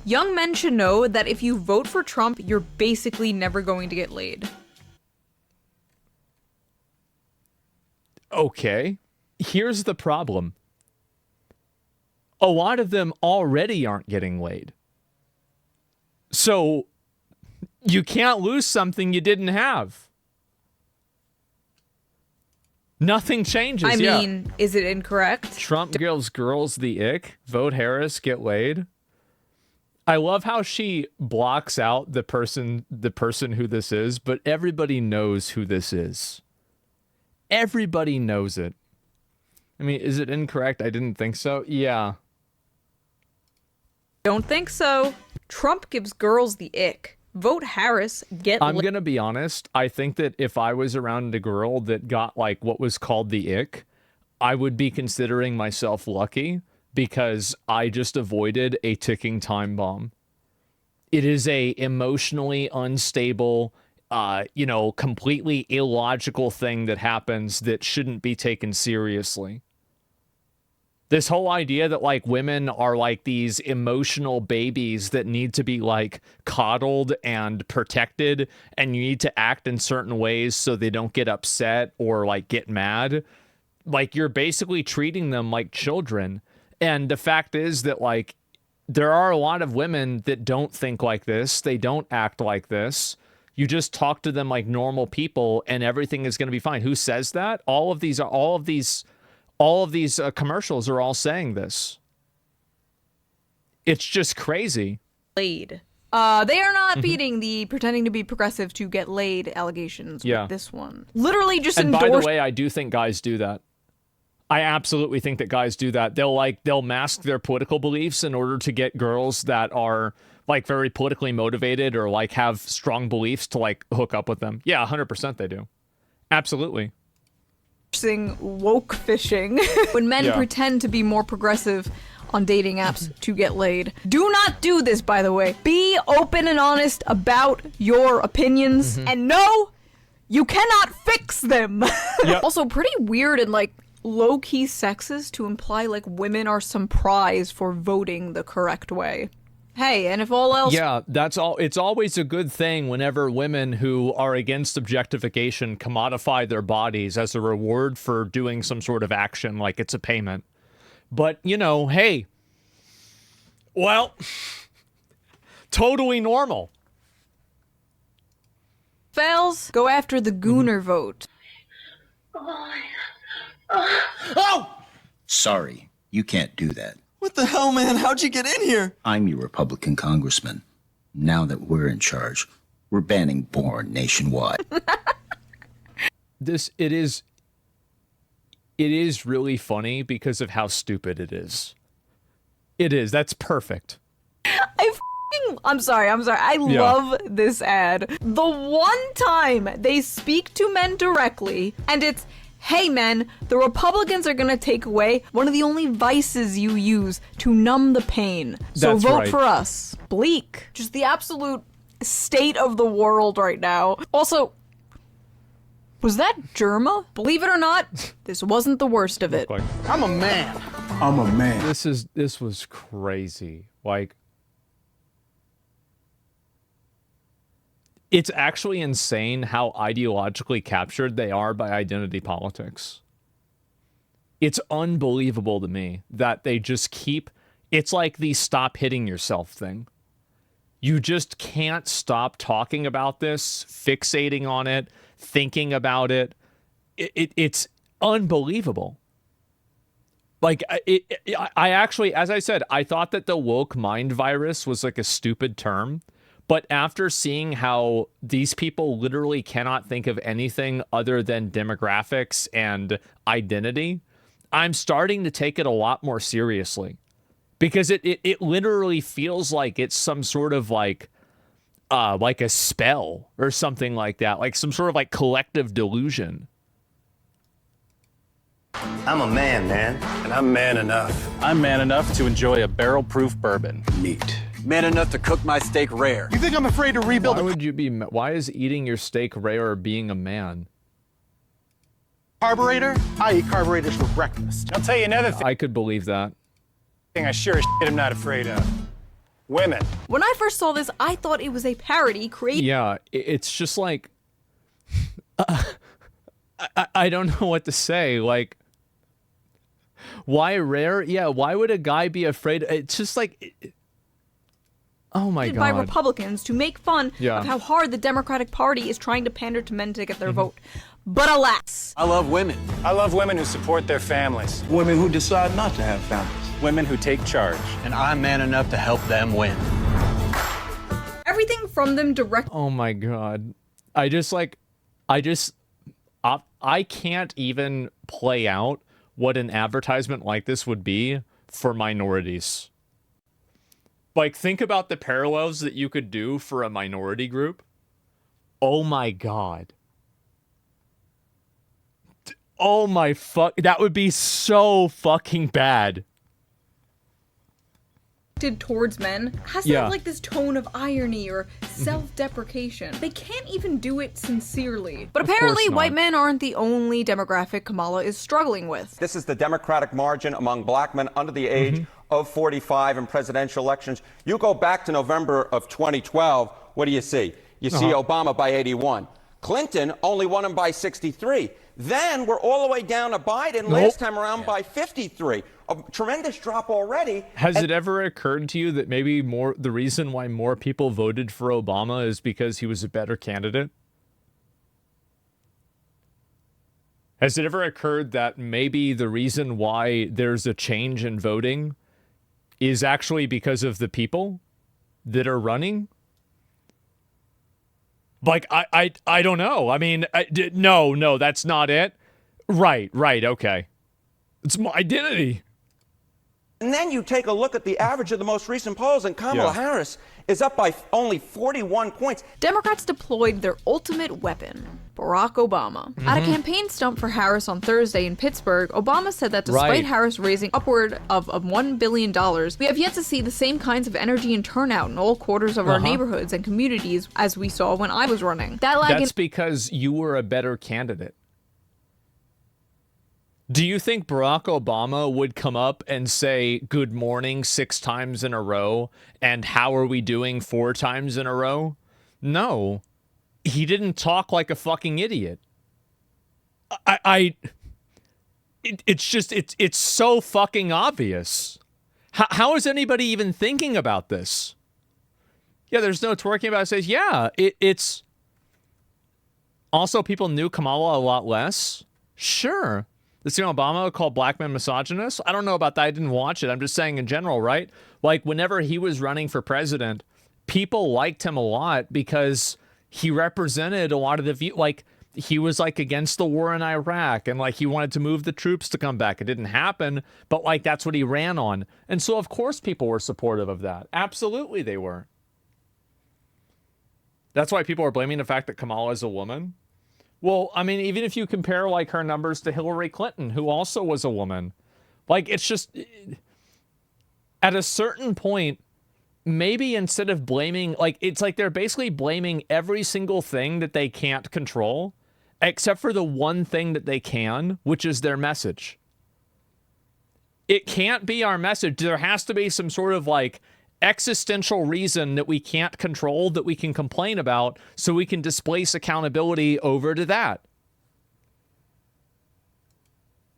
Young men should know that if you vote for Trump, you're basically never going to get laid. Okay. Here's the problem. A lot of them already aren't getting laid. So you can't lose something you didn't have. Nothing changes. I mean, is it incorrect? Trump gives girls the ick. Vote Harris, get laid. I love how she blocks out the person who this is, but everybody knows who this is. Everybody knows it. I mean, is it incorrect? I didn't think so. Yeah. Don't think so. Trump gives girls the ick. Vote Harris, get I'm going to be honest. I think that if I was around a girl that got like what was called the ick, I would be considering myself lucky because I just avoided a ticking time bomb. It is a emotionally unstable, completely illogical thing that happens that shouldn't be taken seriously. This whole idea that like women are like these emotional babies that need to be like coddled and protected and you need to act in certain ways so they don't get upset or like get mad. Like you're basically treating them like children. And the fact is that like there are a lot of women that don't think like this. They don't act like this. You just talk to them like normal people and everything is going to be fine. Who says that? All of these commercials are all saying this. It's just crazy. laid. They are not beating the pretending to be progressive to get laid allegations with this one. Literally just And endorse. by the way, I do think guys do that. I absolutely think that guys do that. They'll mask their political beliefs in order to get girls that are like very politically motivated or like have strong beliefs to like hook up with them. Yeah, 100% they do. Absolutely. Woke fishing when men pretend to be more progressive on dating apps to get laid. Do not do this, by the way. Be open and honest about your opinions, and no, you cannot fix them. Also, pretty weird and like low-key sexist to imply like women are some prize for voting the correct way. Hey, and if all else... Yeah, that's all. It's always a good thing whenever women who are against objectification commodify their bodies as a reward for doing some sort of action, like it's a payment. But, you know, hey, well, totally normal. Fails, go after the Gooner vote. Oh! Sorry, you can't do that. What the hell, man? How'd you get in here? I'm your Republican congressman. Now that we're in charge, we're banning porn nationwide. It is really funny because of how stupid it is. It is. That's perfect. I'm sorry. I love this ad. The one time they speak to men directly, and it's, hey men, the Republicans are gonna take away one of the only vices you use to numb the pain. So That's vote right. for us. Bleak. Just the absolute state of the world right now. Also, was that Germa? Believe it or not, this wasn't the worst of it. I'm a man. I'm a man. This was crazy. Like, it's actually insane how ideologically captured they are by identity politics. It's unbelievable to me that they just keep... It's like the stop hitting yourself thing. You just can't stop talking about this, fixating on it, thinking about it. It's unbelievable. Like, I actually, as I said, I thought that the woke mind virus was like a stupid term. But after seeing how these people literally cannot think of anything other than demographics and identity, I'm starting to take it a lot more seriously. Because it literally feels like it's some sort of like a spell or something like that. Like some sort of like collective delusion. I'm a man, and I'm man enough. I'm man enough to enjoy a barrel-proof bourbon. Neat. Man enough to cook my steak rare. You think I'm afraid to rebuild Why would you be... Why is eating your steak rare or being a man? carburetor? I eat carburetors for breakfast. I'll tell you another thing. I could believe that. I sure as shit am not afraid of. Women. When I first saw this, I thought it was a parody created... Yeah, it's just like... I don't know what to say. Like... Why rare? Yeah, why would a guy be afraid? It's just like... Oh my God. By Republicans to make fun Yeah. of how hard the Democratic Party is trying to pander to men to get their vote. But alas. I love women. I love women who support their families. Women who decide not to have families. Women who take charge. And I'm man enough to help them win. Everything from them direct... Oh my God. I can't even play out what an advertisement like this would be for minorities. Like, think about the parallels that you could do for a minority group. Oh my God. Oh my fuck. That would be so fucking bad. Towards men has to have like this tone of irony or self-deprecation. They can't even do it sincerely. But apparently white men aren't the only demographic Kamala is struggling with. This is the Democratic margin among black men under the age of 45 in presidential elections. You go back to November of 2012, what do you see? You see Obama by 81. Clinton only won him by 63. Then we're all the way down to Biden last time around by 53. A tremendous drop already. Has it ever occurred to you that maybe the reason why more people voted for Obama is because he was a better candidate? Has it ever occurred that maybe the reason why there's a change in voting is actually because of the people that are running? Like, I don't know. I mean, no, that's not it. Right, okay. It's my identity. And then you take a look at the average of the most recent polls, and Kamala Harris is up by only 41 points. Democrats deployed their ultimate weapon, Barack Obama. At a campaign stump for Harris on Thursday in Pittsburgh, Obama said that despite Harris raising upward of $1 billion, we have yet to see the same kinds of energy and turnout in all quarters of our neighborhoods and communities as we saw when I was running. That's because you were a better candidate. Do you think Barack Obama would come up and say good morning 6 times in a row and how are we doing 4 times in a row? No. He didn't talk like a fucking idiot. It's so fucking obvious. How is anybody even thinking about this? Yeah, there's no twerking about it. Says, yeah, it's also people knew Kamala a lot less. Sure. This Obama called black men misogynists. I don't know about that. I didn't watch it. I'm just saying in general, right? Like whenever he was running for president, people liked him a lot because he represented a lot of the view. Like he was like against the war in Iraq and like he wanted to move the troops to come back. It didn't happen, but like that's what he ran on. And so of course people were supportive of that. Absolutely they were. That's why people are blaming the fact that Kamala is a woman. Well, I mean, even if you compare like her numbers to Hillary Clinton, who also was a woman, like it's just at a certain point, maybe instead of blaming, like it's like they're basically blaming every single thing that they can't control, except for the one thing that they can, which is their message. It can't be our message. There has to be some sort of like existential reason that we can't control that we can complain about so we can displace accountability over to that.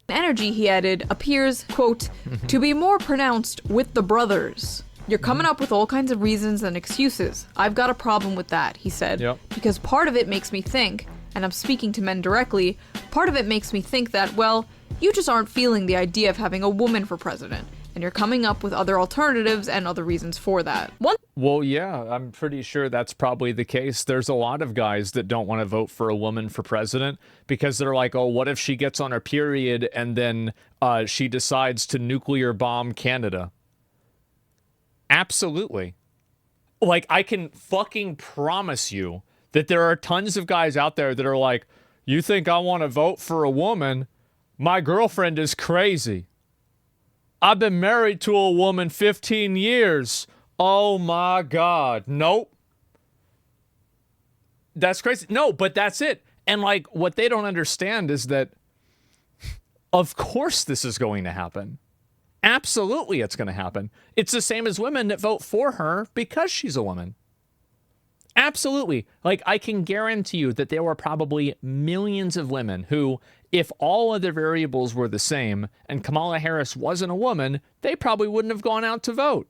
Energy, he added, appears, quote, to be more pronounced with the brothers. You're coming up with all kinds of reasons and excuses. I've got a problem with that, he said, because part of it makes me think, and I'm speaking to men directly, part of it makes me think that, well, you just aren't feeling the idea of having a woman for president. And you're coming up with other alternatives and other reasons for that. Well, yeah, I'm pretty sure that's probably the case. There's a lot of guys that don't want to vote for a woman for president because they're like, oh, what if she gets on her period and then she decides to nuclear bomb Canada? Absolutely. Like, I can fucking promise you that there are tons of guys out there that are like, you think I want to vote for a woman? My girlfriend is crazy. I've been married to a woman 15 years. Oh my God. Nope. That's crazy. No, but that's it. And like what they don't understand is that of course this is going to happen. Absolutely it's going to happen. It's the same as women that vote for her because she's a woman. Absolutely. Like I can guarantee you that there were probably millions of women who, if all other variables were the same and Kamala Harris wasn't a woman, they probably wouldn't have gone out to vote.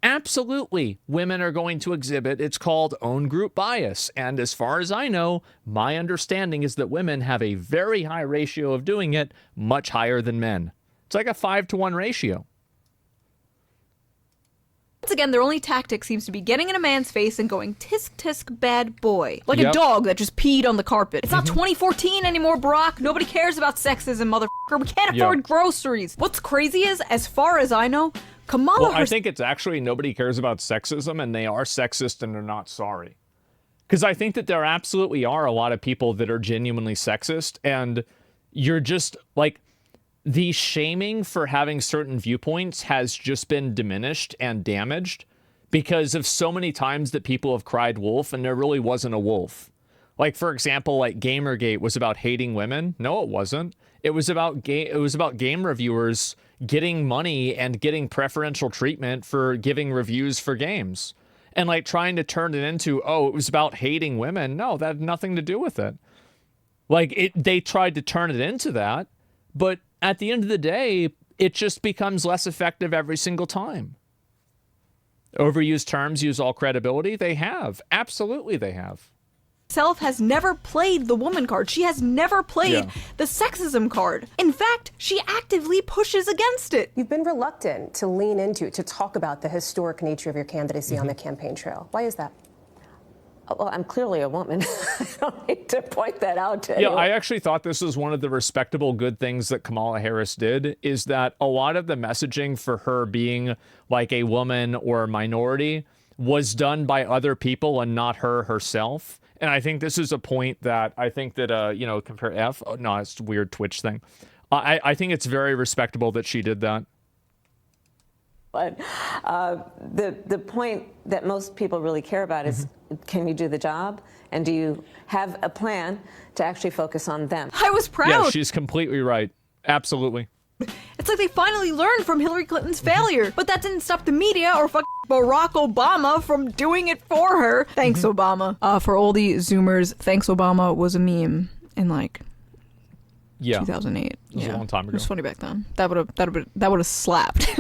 Absolutely, women are going to exhibit, it's called own group bias. And as far as I know, my understanding is that women have a very high ratio of doing it, much higher than men. It's like a 5-to-1 ratio. Once again, their only tactic seems to be getting in a man's face and going, tisk tisk bad boy. Like a dog that just peed on the carpet. It's not 2014 anymore, Barack. Nobody cares about sexism, motherfucker. We can't afford groceries. What's crazy is, as far as I know, Kamala I think it's actually nobody cares about sexism and they are sexist and they're not sorry. Because I think that there absolutely are a lot of people that are genuinely sexist and you're just like, the shaming for having certain viewpoints has just been diminished and damaged because of so many times that people have cried wolf and there really wasn't a wolf. Like, for example, like Gamergate was about hating women. No, it wasn't. It was about game reviewers getting money and getting preferential treatment for giving reviews for games. And like trying to turn it into, oh, it was about hating women. No, that had nothing to do with it. Like they tried to turn it into that, but at the end of the day, it just becomes less effective every single time. Overused terms use all credibility. They have. Absolutely they have. Self has never played the woman card. She has never played the sexism card. In fact, she actively pushes against it. You've been reluctant to lean into, to talk about the historic nature of your candidacy on the campaign trail. Why is that? Well, I'm clearly a woman. I don't need to point that out to you. Yeah, I actually thought this was one of the respectable good things that Kamala Harris did, is that a lot of the messaging for her being like a woman or a minority was done by other people and not her herself. And I think this is a point that I think that, compare F. Oh, no, it's a weird Twitch thing. I think it's very respectable that she did that. But the point that most people really care about is, can you do the job? And do you have a plan to actually focus on them? I was proud. Yeah, she's completely right. Absolutely. It's like they finally learned from Hillary Clinton's failure, but that didn't stop the media or Barack Obama from doing it for her. Thanks, Obama. For all the Zoomers, thanks, Obama was a meme in 2008. It was a long time ago. It was funny back then. That would have slapped.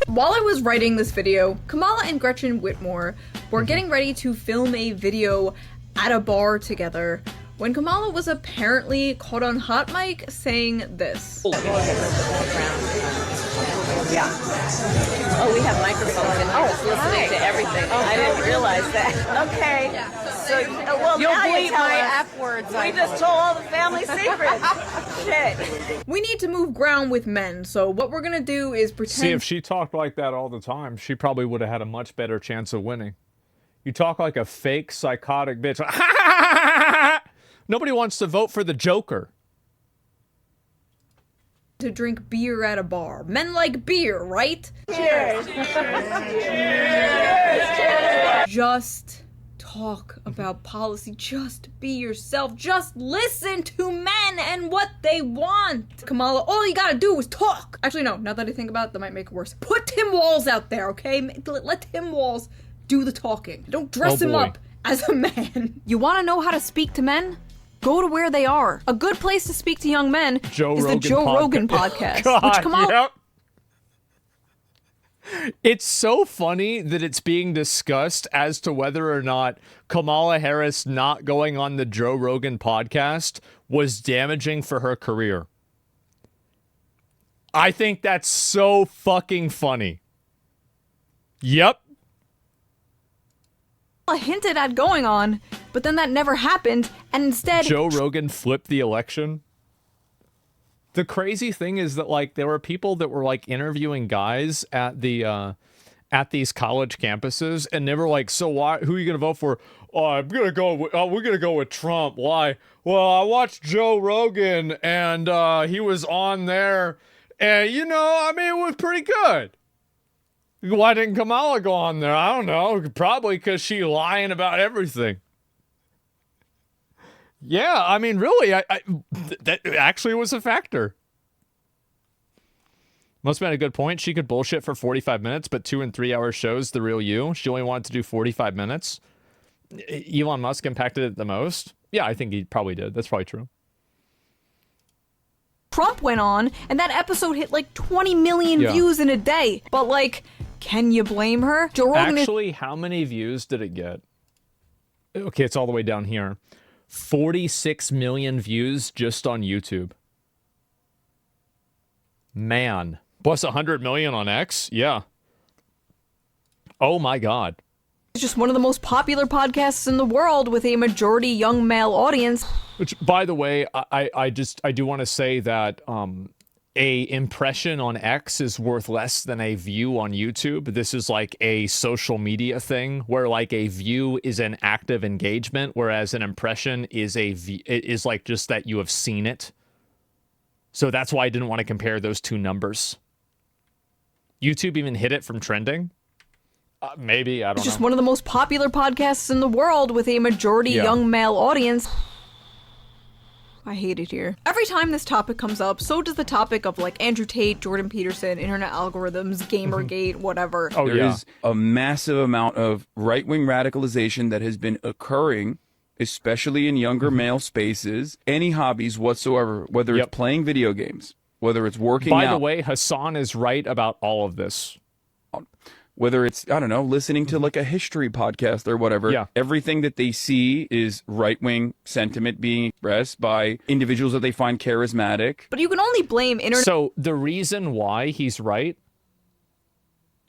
While I was writing this video, Kamala and Gretchen Whitmer were getting ready to film a video at a bar together when Kamala was apparently caught on hot mic saying this. Yeah. Oh, we have microphones and listening to everything. I didn't realize that. Okay. So, well, You'll now you bleep tell my us. F words. We just told all the family secrets. Shit. We need to move ground with men, so what we're gonna do is pretend. See, if she talked like that all the time, she probably would have had a much better chance of winning. You talk like a fake psychotic bitch. Nobody wants to vote for the Joker. To drink beer at a bar. Men like beer, right? Cheers. Just talk about policy. Just be yourself. Just listen to men and what they want. Kamala, all you gotta do is talk. Actually, no, now that I think about it, that might make it worse. Put Tim Walz out there, okay? Let Tim Walz do the talking. Don't dress him up as a man. You wanna know how to speak to men? Go to where they are. A good place to speak to young men is the Joe Rogan podcast. God, which Kamala... Yep. It's so funny that it's being discussed as to whether or not Kamala Harris not going on the Joe Rogan podcast was damaging for her career. I think that's so fucking funny. Yep. hinted at going on, but then that never happened, and instead Joe Rogan flipped the election. The crazy thing is that, like, there were people that were, like, interviewing guys at the at these college campuses, and they were like, so who are you gonna vote for? Oh, we're gonna go with Trump. Why? Well, I watched Joe Rogan, and he was on there, and, you know, I mean, it was pretty good. Why didn't Kamala go on there? I don't know. Probably because she lying about everything. Yeah, I mean, really, that actually was a factor. Must have been a good point. She could bullshit for 45 minutes, but 2 and 3 hour shows the real you. She only wanted to do 45 minutes. Elon Musk impacted it the most. Yeah, I think he probably did. That's probably true. Trump went on, and that episode hit like 20 million views in a day. But, like, can you blame her? Joe Rogan actually, how many views did it get? Okay, it's all the way down here. 46 million views just on YouTube. Man. Plus 100 million on X? Yeah. Oh my God. It's just one of the most popular podcasts in the world with a majority young male audience. Which, by the way, I do want to say that a impression on X is worth less than a view on YouTube. This is like a social media thing where, like, a view is an active engagement, whereas an impression is is like just that you have seen it. So that's why I didn't want to compare those two numbers. YouTube even hit it from trending. Maybe, I don't know. It's just one of the most popular podcasts in the world with a majority young male audience. I hate it here. Every time this topic comes up, so does the topic of, like, Andrew Tate, Jordan Peterson, internet algorithms, Gamergate, whatever. There is a massive amount of right-wing radicalization that has been occurring, especially in younger male spaces, any hobbies whatsoever, whether it's playing video games, whether it's working out. By the way, Hassan is right about all of this. Whether it's, I don't know, listening to like a history podcast or whatever, everything that they see is right-wing sentiment being expressed by individuals that they find charismatic. But you can only blame internet. So the reason why he's right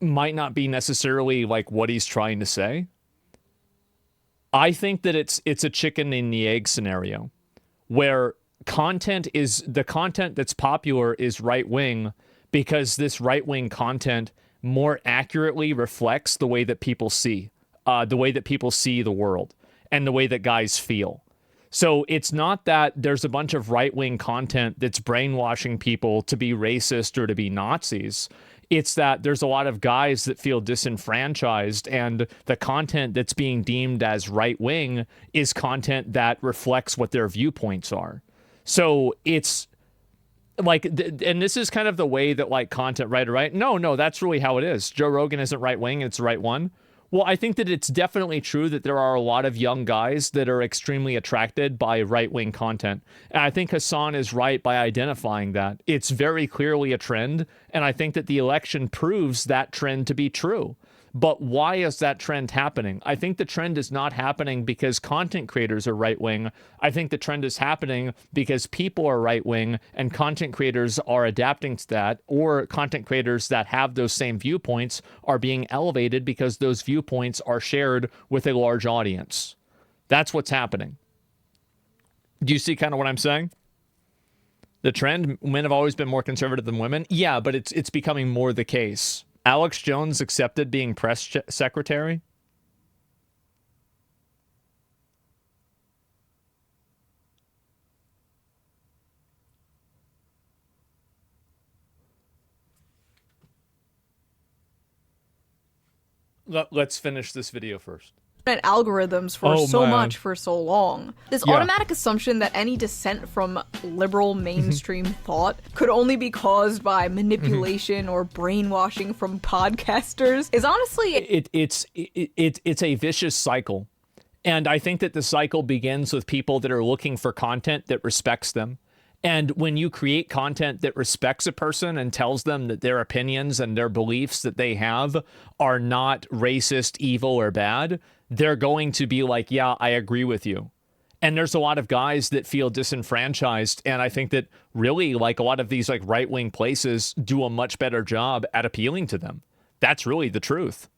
might not be necessarily like what he's trying to say. I think that it's a chicken and the egg scenario where the content that's popular is right-wing because this right-wing content more accurately reflects the way that people see the world and the way that guys feel. So it's not that there's a bunch of right-wing content that's brainwashing people to be racist or to be Nazis. It's that there's a lot of guys that feel disenfranchised, and the content that's being deemed as right-wing is content that reflects what their viewpoints are. So it's like, and this is kind of the way that like content writer, right? No, that's really how it is. Joe Rogan isn't right wing, it's the right one. Well, I think that it's definitely true that there are a lot of young guys that are extremely attracted by right-wing content. And I think Hassan is right by identifying that. It's very clearly a trend, and I think that the election proves that trend to be true. But why is that trend happening? I think the trend is not happening because content creators are right-wing. I think the trend is happening because people are right-wing and content creators are adapting to that, or content creators that have those same viewpoints are being elevated because those viewpoints are shared with a large audience. That's what's happening. Do you see kind of what I'm saying? The trend, men have always been more conservative than women. Yeah, but it's becoming more the case. Alex Jones accepted being press secretary. Let's finish this video first. Algorithms for much for so long. This automatic assumption that any dissent from liberal mainstream thought could only be caused by manipulation or brainwashing from podcasters is honestly it's a vicious cycle. And I think that the cycle begins with people that are looking for content that respects them. And when you create content that respects a person and tells them that their opinions and their beliefs that they have are not racist, evil, or bad, they're going to be like, yeah, I agree with you. And there's a lot of guys that feel disenfranchised. And I think that really, like, a lot of these like right-wing places do a much better job at appealing to them. That's really the truth.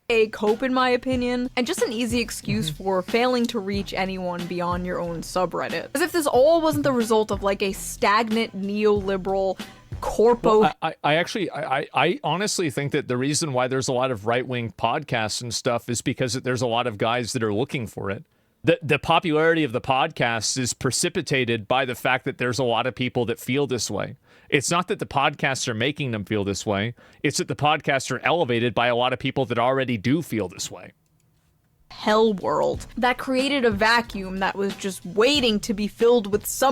A cope, in my opinion, and just an easy excuse for failing to reach anyone beyond your own subreddit. As if this all wasn't the result of like a stagnant neoliberal corpo. Well, I honestly think that the reason why there's a lot of right-wing podcasts and stuff is because there's a lot of guys that are looking for it. The popularity of the podcasts is precipitated by the fact that there's a lot of people that feel this way. It's not that the podcasts are making them feel this way. It's that the podcasts are elevated by a lot of people that already do feel this way. Hell world that created a vacuum that was just waiting to be filled with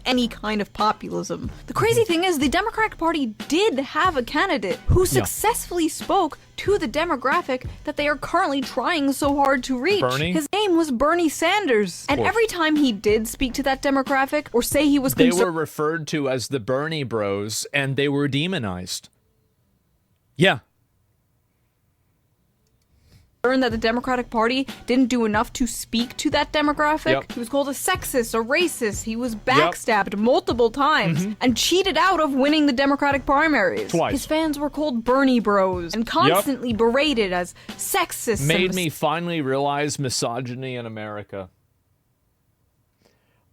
any kind of populism. The crazy thing is the Democratic Party did have a candidate who successfully spoke to the demographic that they are currently trying so hard to reach. Bernie? His name was Bernie Sanders. And every time he did speak to that demographic or say he was they were referred to as the Bernie Bros and they were demonized. Yeah. That the Democratic Party didn't do enough to speak to that demographic. Yep. He was called a sexist, a racist. He was backstabbed multiple times and cheated out of winning the Democratic primaries. Twice. His fans were called Bernie Bros and constantly berated as sexist. Made me finally realize misogyny in America.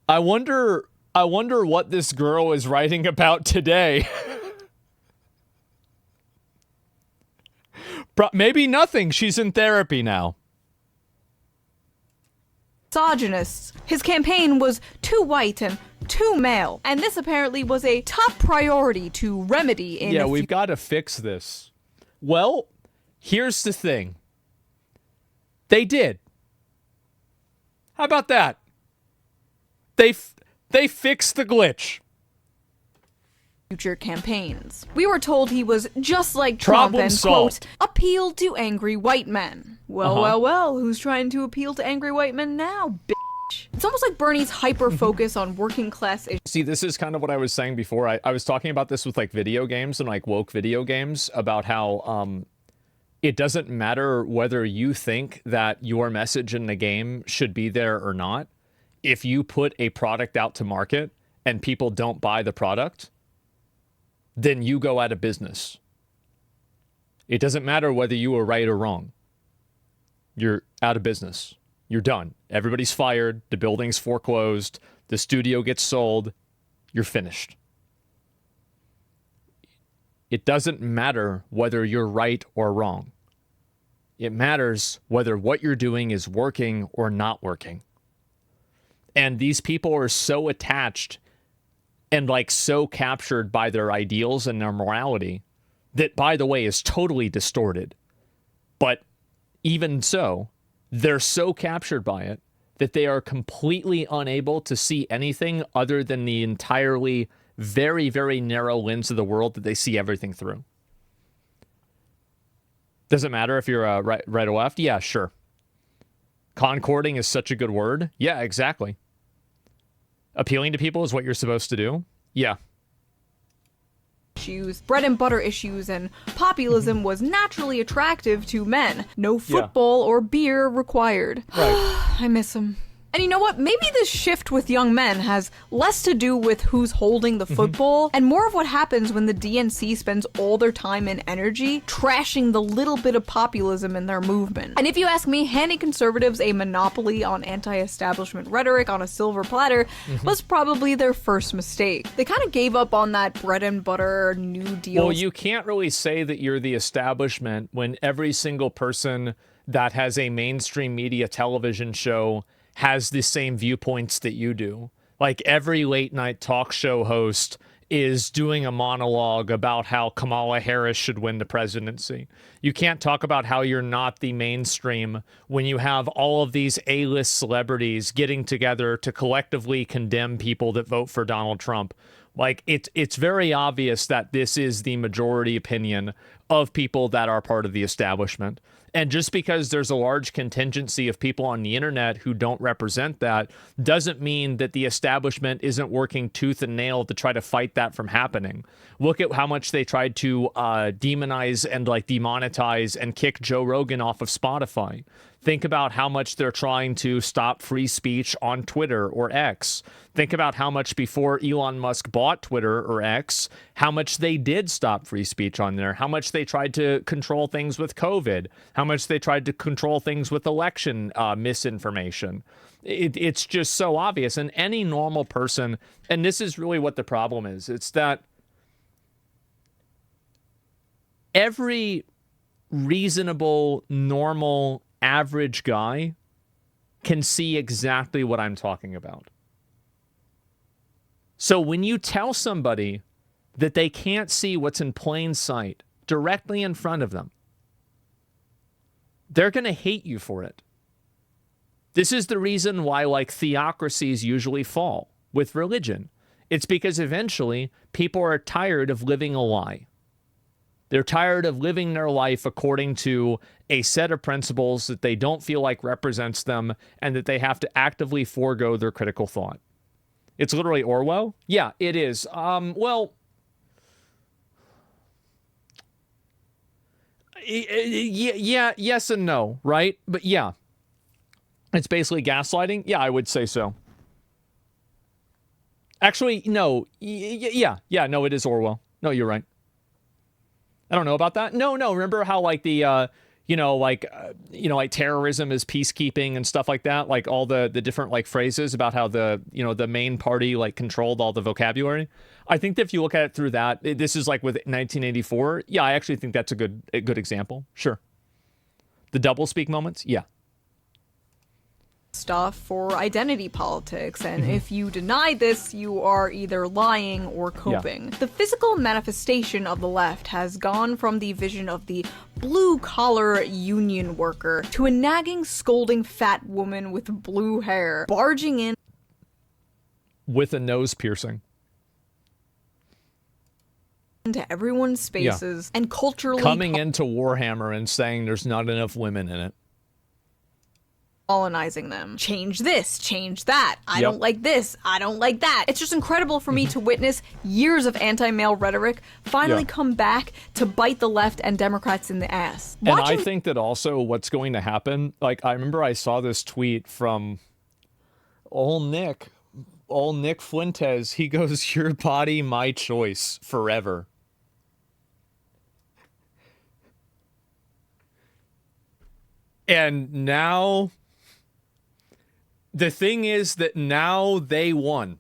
I wonder what this girl is writing about today. Maybe nothing. She's in therapy now. Misogynists. His campaign was too white and too male, and this apparently was a top priority to remedy in we've got to fix this. Well, here's the thing. They did. How about that? They fixed the glitch. Future campaigns. We were told he was just like Trump and, quote, appealed to angry white men. Well, who's trying to appeal to angry white men now, bitch? It's almost like Bernie's hyper-focus on working class issues. See, this is kind of what I was saying before. I was talking about this with like video games and like woke video games about how it doesn't matter whether you think that your message in the game should be there or not. If you put a product out to market and people don't buy the product, then you go out of business. It doesn't matter whether you were right or wrong. You're out of business. You're done. Everybody's fired. The building's foreclosed. The studio gets sold. You're finished. It doesn't matter whether you're right or wrong. It matters whether what you're doing is working or not working. And these people are so attached and like so captured by their ideals and their morality that, by the way, is totally distorted. But even so, they're so captured by it that they are completely unable to see anything other than the entirely very, very narrow lens of the world that they see everything through. Does it matter if you're right or left? Yeah, sure. Concording is such a good word. Yeah, exactly. Appealing to people is what you're supposed to do. Yeah. Issues, bread and butter issues, and populism was naturally attractive to men. No football or beer required. Right. I miss him. And you know what? Maybe this shift with young men has less to do with who's holding the football and more of what happens when the DNC spends all their time and energy trashing the little bit of populism in their movement. And if you ask me, handing conservatives a monopoly on anti-establishment rhetoric on a silver platter was probably their first mistake. They kind of gave up on that bread and butter New Deal. Well, you can't really say that you're the establishment when every single person that has a mainstream media television show has the same viewpoints that you do. Like every late night talk show host is doing a monologue about how Kamala Harris should win the presidency. You can't talk about how you're not the mainstream when you have all of these A-list celebrities getting together to collectively condemn people that vote for Donald Trump. Like it's very obvious that this is the majority opinion of people that are part of the establishment. And just because there's a large contingency of people on the internet who don't represent that doesn't mean that the establishment isn't working tooth and nail to try to fight that from happening. Look at how much they tried to demonize and like demonetize and kick Joe Rogan off of Spotify. Think about how much they're trying to stop free speech on Twitter or X. Think about how much before Elon Musk bought Twitter or X, how much they did stop free speech on there, how much they tried to control things with COVID, how much they tried to control things with election misinformation. It's just so obvious. And any normal person, and this is really what the problem is, it's that every reasonable, normal, average guy can see exactly what I'm talking about. So when you tell somebody that they can't see what's in plain sight directly in front of them, they're going to hate you for it. This is the reason why, like, theocracies usually fall with religion. It's because eventually people are tired of living a lie. They're tired of living their life according to a set of principles that they don't feel like represents them and that they have to actively forego their critical thought. It's literally Orwell? Yeah, it is. Well, yeah, yes and no, right? But yeah, it's basically gaslighting. Yeah, I would say so. Actually, no. Yeah, no, it is Orwell. No, you're right. I don't know about that. No. Remember how like the, like terrorism is peacekeeping and stuff like that? Like all the different like phrases about how the main party like controlled all the vocabulary. I think that if you look at it through that, this is like with 1984. Yeah, I actually think that's a good example. Sure. The doublespeak moments. Yeah. Stuff for identity politics, and if you deny this, you are either lying or coping. Yeah. The physical manifestation of the left has gone from the vision of the blue-collar union worker to a nagging, scolding fat woman with blue hair barging in with a nose piercing into everyone's spaces and culturally coming into Warhammer and saying there's not enough women in it. Colonizing them. Change this, change that. I don't like this, I don't like that. It's just incredible for me to witness years of anti-male rhetoric finally come back to bite the left and Democrats in the ass. And I think that also what's going to happen, like I remember I saw this tweet from old Nick Fuentes. He goes, "Your body, my choice, forever." And now the thing is that now they won.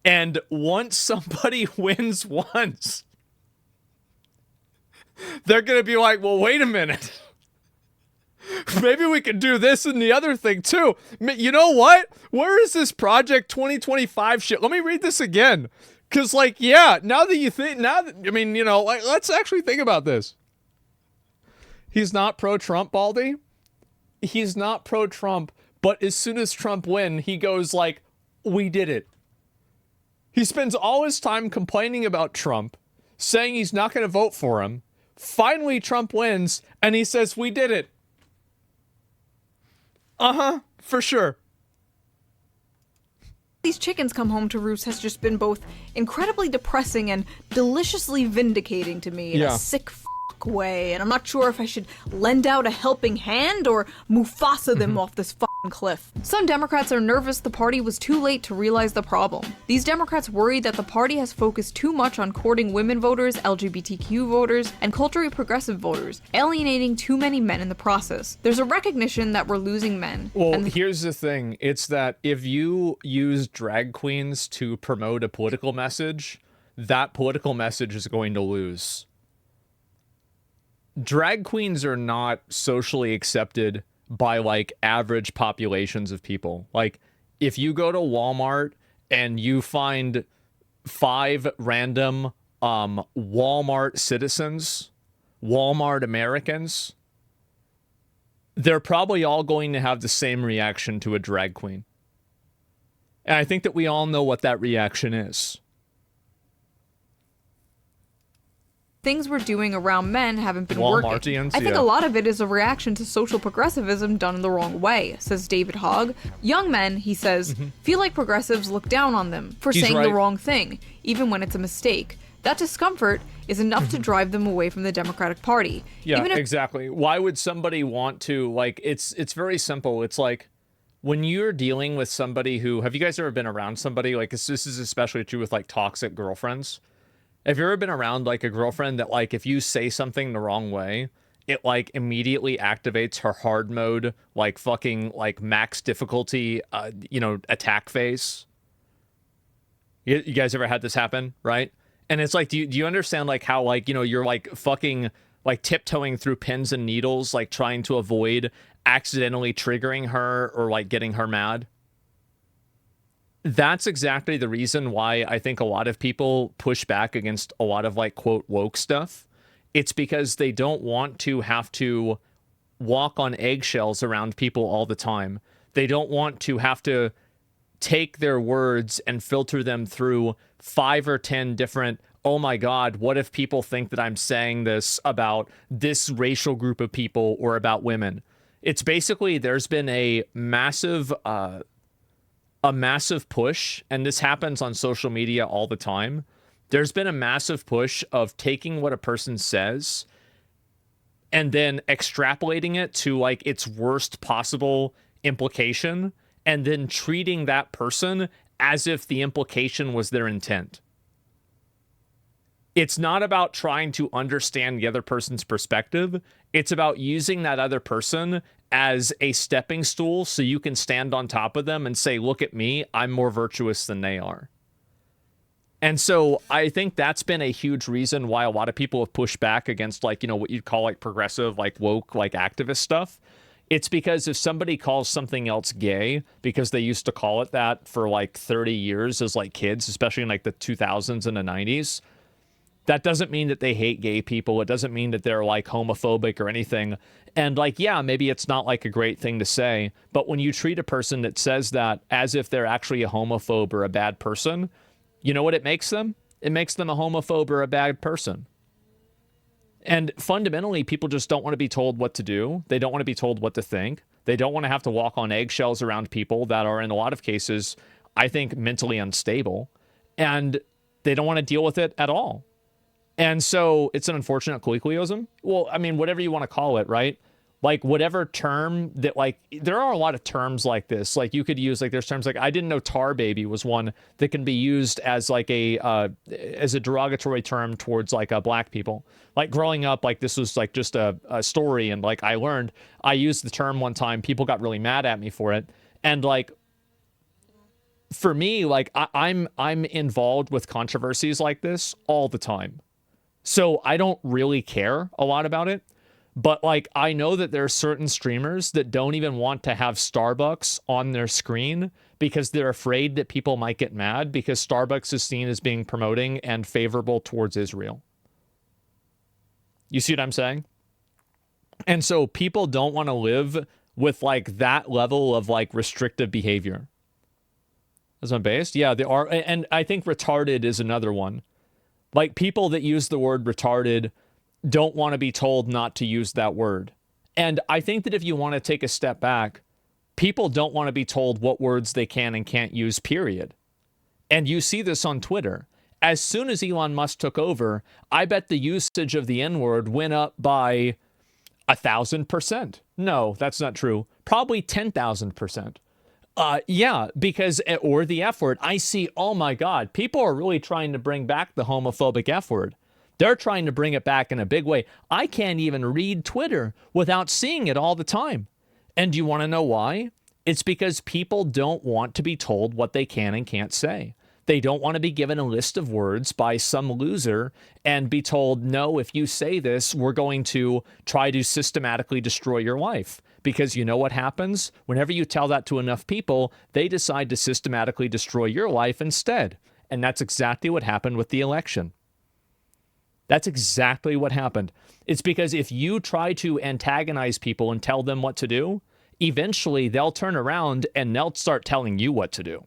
And once somebody wins once, they're going to be like, well, wait a minute. Maybe we could do this and the other thing too. You know what? Where is this Project 2025 shit? Let me read this again. Because like, yeah, now that you think, let's actually think about this. He's not pro-Trump, Baldy. He's not pro-Trump, But as soon as Trump wins, he goes like, we did it. He spends all his time complaining about Trump, saying he's not going to vote for him. Finally, Trump wins, and he says, we did it. Uh-huh, for sure. These chickens come home to roost has just been both incredibly depressing and deliciously vindicating to me in a sick way, and I'm not sure if I should lend out a helping hand or Mufasa them off this cliff. Some Democrats are nervous the party was too late to realize the problem. These Democrats worry that the party has focused too much on courting women voters, LGBTQ voters, and culturally progressive voters, alienating too many men in the process. There's a recognition that we're losing men. Well, here's the thing. It's that if you use drag queens to promote a political message, that political message is going to lose. Drag queens are not socially accepted by like average populations of people. Like if you go to Walmart and you find 5 random Walmart citizens, Walmart Americans, they're probably all going to have the same reaction to a drag queen. And I think that we all know what that reaction is. Things we're doing around men haven't been working. I think a lot of it is a reaction to social progressivism done in the wrong way, says David Hogg. Young men, he says, feel like progressives look down on them for saying the wrong thing, even when it's a mistake. That discomfort is enough to drive them away from the Democratic Party. Yeah, exactly. Why would somebody want to, like, it's very simple. It's like, when you're dealing with somebody who, have you guys ever been around somebody, like, this is especially true with, like, toxic girlfriends? Have you ever been around, like, a girlfriend that, like, if you say something the wrong way, it, like, immediately activates her hard mode, like, fucking, like, max difficulty, attack phase? You guys ever had this happen, right? And it's like, do you understand, like, how, like, you're, like, fucking, like, tiptoeing through pins and needles, like, trying to avoid accidentally triggering her or, like, getting her mad? That's exactly the reason why I think a lot of people push back against a lot of, like, quote, woke stuff. It's because they don't want to have to walk on eggshells around people all the time. They don't want to have to take their words and filter them through 5 or 10 different, oh my God, what if people think that I'm saying this about this racial group of people or about women? It's basically, there's been a massive push, and this happens on social media all the time. There's been a massive push of taking what a person says and then extrapolating it to, like, its worst possible implication, and then treating that person as if the implication was their intent. It's not about trying to understand the other person's perspective. It's about using that other person as a stepping stool so you can stand on top of them and say, look at me, I'm more virtuous than they are. And so I think that's been a huge reason why a lot of people have pushed back against, like, what you'd call, like, progressive, like, woke, like, activist stuff. It's because if somebody calls something else gay, because they used to call it that for, like, 30 years as, like, kids, especially in, like, the 2000s and the 90s, that doesn't mean that they hate gay people. It doesn't mean that they're, like, homophobic or anything. And, like, yeah, maybe it's not, like, a great thing to say, but when you treat a person that says that as if they're actually a homophobe or a bad person, you know what it makes them? It makes them a homophobe or a bad person. And fundamentally, people just don't want to be told what to do. They don't want to be told what to think. They don't want to have to walk on eggshells around people that are, in a lot of cases, I think, mentally unstable. And they don't want to deal with it at all. And so it's an unfortunate colloquialism. Well, I mean, whatever you want to call it, right? Like, whatever term that, like, there are a lot of terms like this. Like, you could use, like, there's terms like, I didn't know tar baby was one that can be used as, like, as a derogatory term towards, like, black people. Like, growing up, like, this was, like, just a story. And, like, I used the term one time. People got really mad at me for it. And, like, for me, like, I'm involved with controversies like this all the time. So I don't really care a lot about it. But, like, I know that there are certain streamers that don't even want to have Starbucks on their screen because they're afraid that people might get mad because Starbucks is seen as being promoting and favorable towards Israel. You see what I'm saying? And so people don't want to live with like that level of like restrictive behavior. As I'm based, yeah, they are, and I think retarded is another one. Like people that use the word retarded don't want to be told not to use that word. And I think that if you want to take a step back, people don't want to be told what words they can and can't use, period. And you see this on Twitter. As soon as Elon Musk took over, I bet the usage of the N-word went up by 1,000%. No, that's not true. Probably 10,000%. Yeah, because, or the F word. I see, oh my God, people are really trying to bring back the homophobic F word. They're trying to bring it back in a big way. I can't even read Twitter without seeing it all the time. And do you want to know why? It's because people don't want to be told what they can and can't say. They don't want to be given a list of words by some loser and be told, no, if you say this, we're going to try to systematically destroy your life. Because you know what happens? Whenever you tell that to enough people, they decide to systematically destroy your life instead. And that's exactly what happened with the election. That's exactly what happened. It's because if you try to antagonize people and tell them what to do, eventually they'll turn around and they'll start telling you what to do.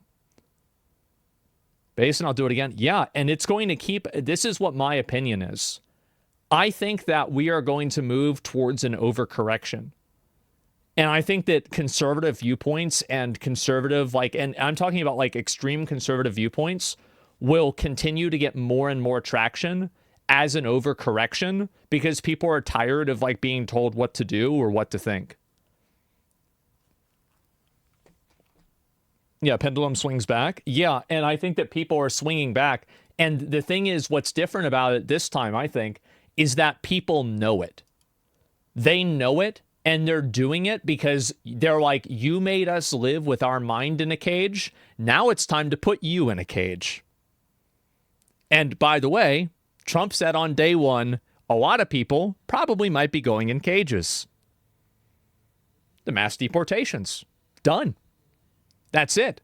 Basin, I'll do it again. Yeah, and it's going to keep, this is what my opinion is. I think that we are going to move towards an overcorrection. And I think that conservative viewpoints and conservative, like, and I'm talking about like extreme conservative viewpoints, will continue to get more and more traction as an overcorrection because people are tired of like being told what to do or what to think. Yeah, pendulum swings back. Yeah, and I think that people are swinging back. And the thing is, what's different about it this time, I think, is that people know it. They know it, and they're doing it because they're like, you made us live with our mind in a cage. Now it's time to put you in a cage. And by the way, Trump said on day one, a lot of people probably might be going in cages. The mass deportations. Done. That's it.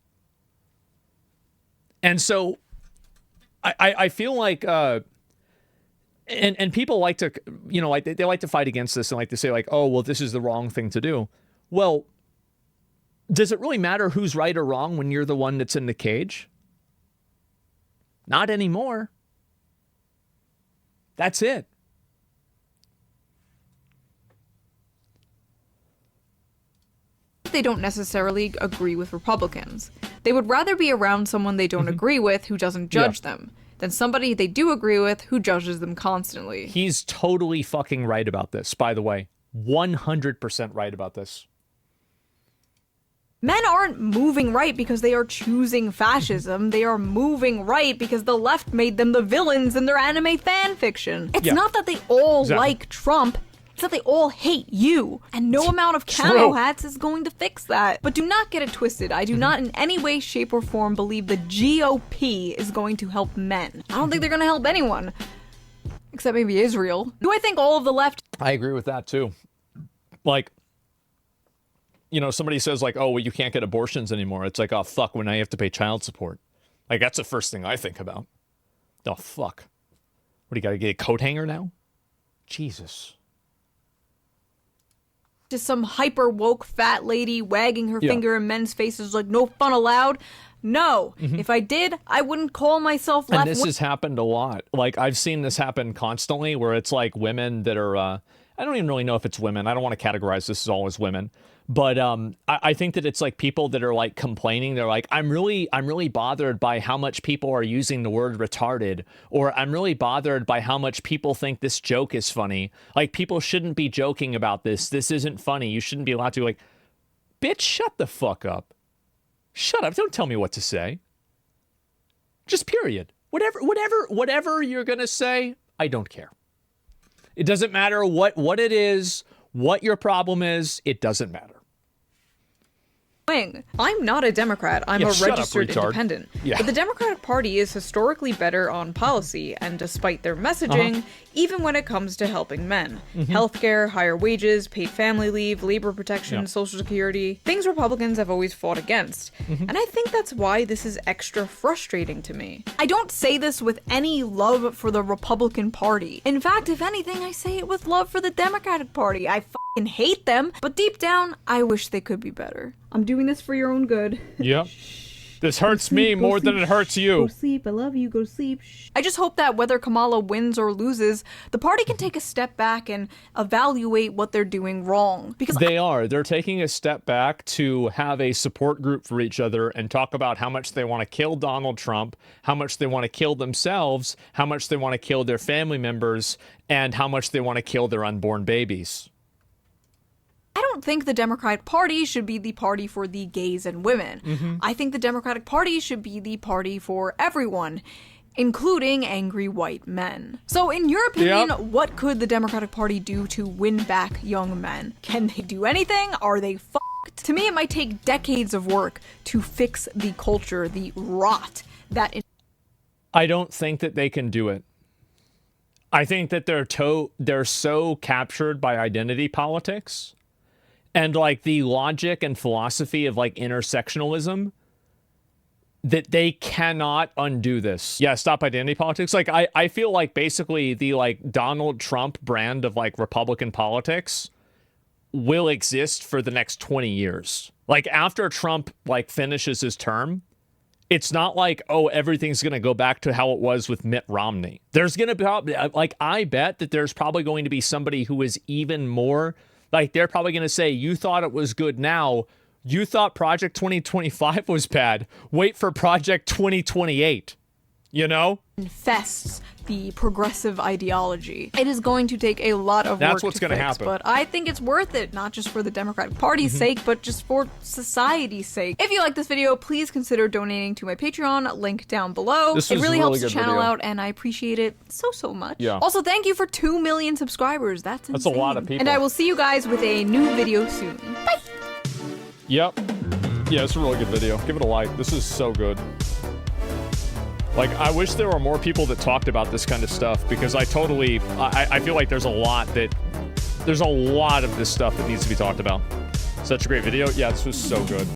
And so I feel like, and people like to, you know, like they like to fight against this and like to say like, oh, well, this is the wrong thing to do. Well, does it really matter who's right or wrong when you're the one that's in the cage? Not anymore. That's it. They don't necessarily agree with Republicans. They would rather be around someone they don't agree with who doesn't judge them than somebody they do agree with who judges them constantly. He's totally fucking right about this, by the way. 100% right about this. Men aren't moving right because they are choosing fascism. They are moving right because the left made them the villains in their anime fan fiction. It's not that they all like Trump. It's that they all hate you, and no amount of camo hats is going to fix that. But do not get it twisted. I do not in any way, shape, or form believe the GOP is going to help men. I don't think they're going to help anyone. Except maybe Israel. Do I think all of the left... I agree with that, too. Like, you know, somebody says, like, oh, well, you can't get abortions anymore. It's like, oh, fuck, when I have to pay child support. Like, that's the first thing I think about. Oh, fuck. What, do you got to get a coat hanger now? Jesus. Just some hyper woke fat lady wagging her finger in men's faces like no fun allowed. No, if I did, I wouldn't call myself left. And this has happened a lot. Like I've seen this happen constantly where it's like women that are, I don't even really know if it's women. I don't want to categorize this as all as women. But I think that it's like people that are like complaining. They're like, I'm really bothered by how much people are using the word retarded, or I'm really bothered by how much people think this joke is funny. Like people shouldn't be joking about this. This isn't funny. You shouldn't be allowed to. Like, bitch, shut the fuck up. Shut up. Don't tell me what to say. Just period. Whatever you're gonna say, I don't care. It doesn't matter what it is, what your problem is. It doesn't matter. I'm not a Democrat. I'm a registered independent. But the Democratic Party is historically better on policy, and despite their messaging, even when it comes to helping men. Healthcare, higher wages, paid family leave, labor protection, Social Security, things Republicans have always fought against. And I think that's why this is extra frustrating to me. I don't say this with any love for the Republican Party. In fact, if anything, I say it with love for the Democratic Party. I hate them, but deep down, I wish they could be better. I'm doing this for your own good. Yep. This hurts me more than it hurts you. Go sleep, I love you, go sleep. I just hope that whether Kamala wins or loses, the party can take a step back and evaluate what they're doing wrong. Because They're taking a step back to have a support group for each other and talk about how much they want to kill Donald Trump, how much they want to kill themselves, how much they want to kill their family members, and how much they want to kill their unborn babies. I don't think the Democratic Party should be the party for the gays and women. I think the Democratic Party should be the party for everyone, including angry white men. So in your opinion, what could the Democratic Party do to win back young men? Can they do anything? Are they fucked? To me, it might take decades of work to fix the culture, the rot that... I don't think that they can do it. I think that they're so captured by identity politics and like the logic and philosophy of like intersectionalism that they cannot undo this. Yeah, stop identity politics. Like I feel like basically the like Donald Trump brand of like Republican politics will exist for the next 20 years. Like after Trump like finishes his term, it's not like, oh, everything's going to go back to how it was with Mitt Romney. There's going to be like, I bet that there's probably going to be somebody who is even more like, they're probably going to say, you thought it was good now. You thought Project 2025 was bad. Wait for Project 2028, you know? Infests the progressive ideology. It is going to take a lot of work That's what's going to happen. But I think it's worth it, not just for the Democratic Party's sake, but just for society's sake. If you like this video, please consider donating to my Patreon, link down below. It really helps the channel out, and I appreciate it so much. Yeah. Also, thank you for 2 million subscribers. That's insane. a lot of people. And I will see you guys with a new video soon. Bye! Yep. Yeah, it's a really good video. Give it a like. This is so good. Like, I wish there were more people that talked about this kind of stuff, because I feel like there's a lot of this stuff that needs to be talked about. Such a great video. Yeah, this was so good.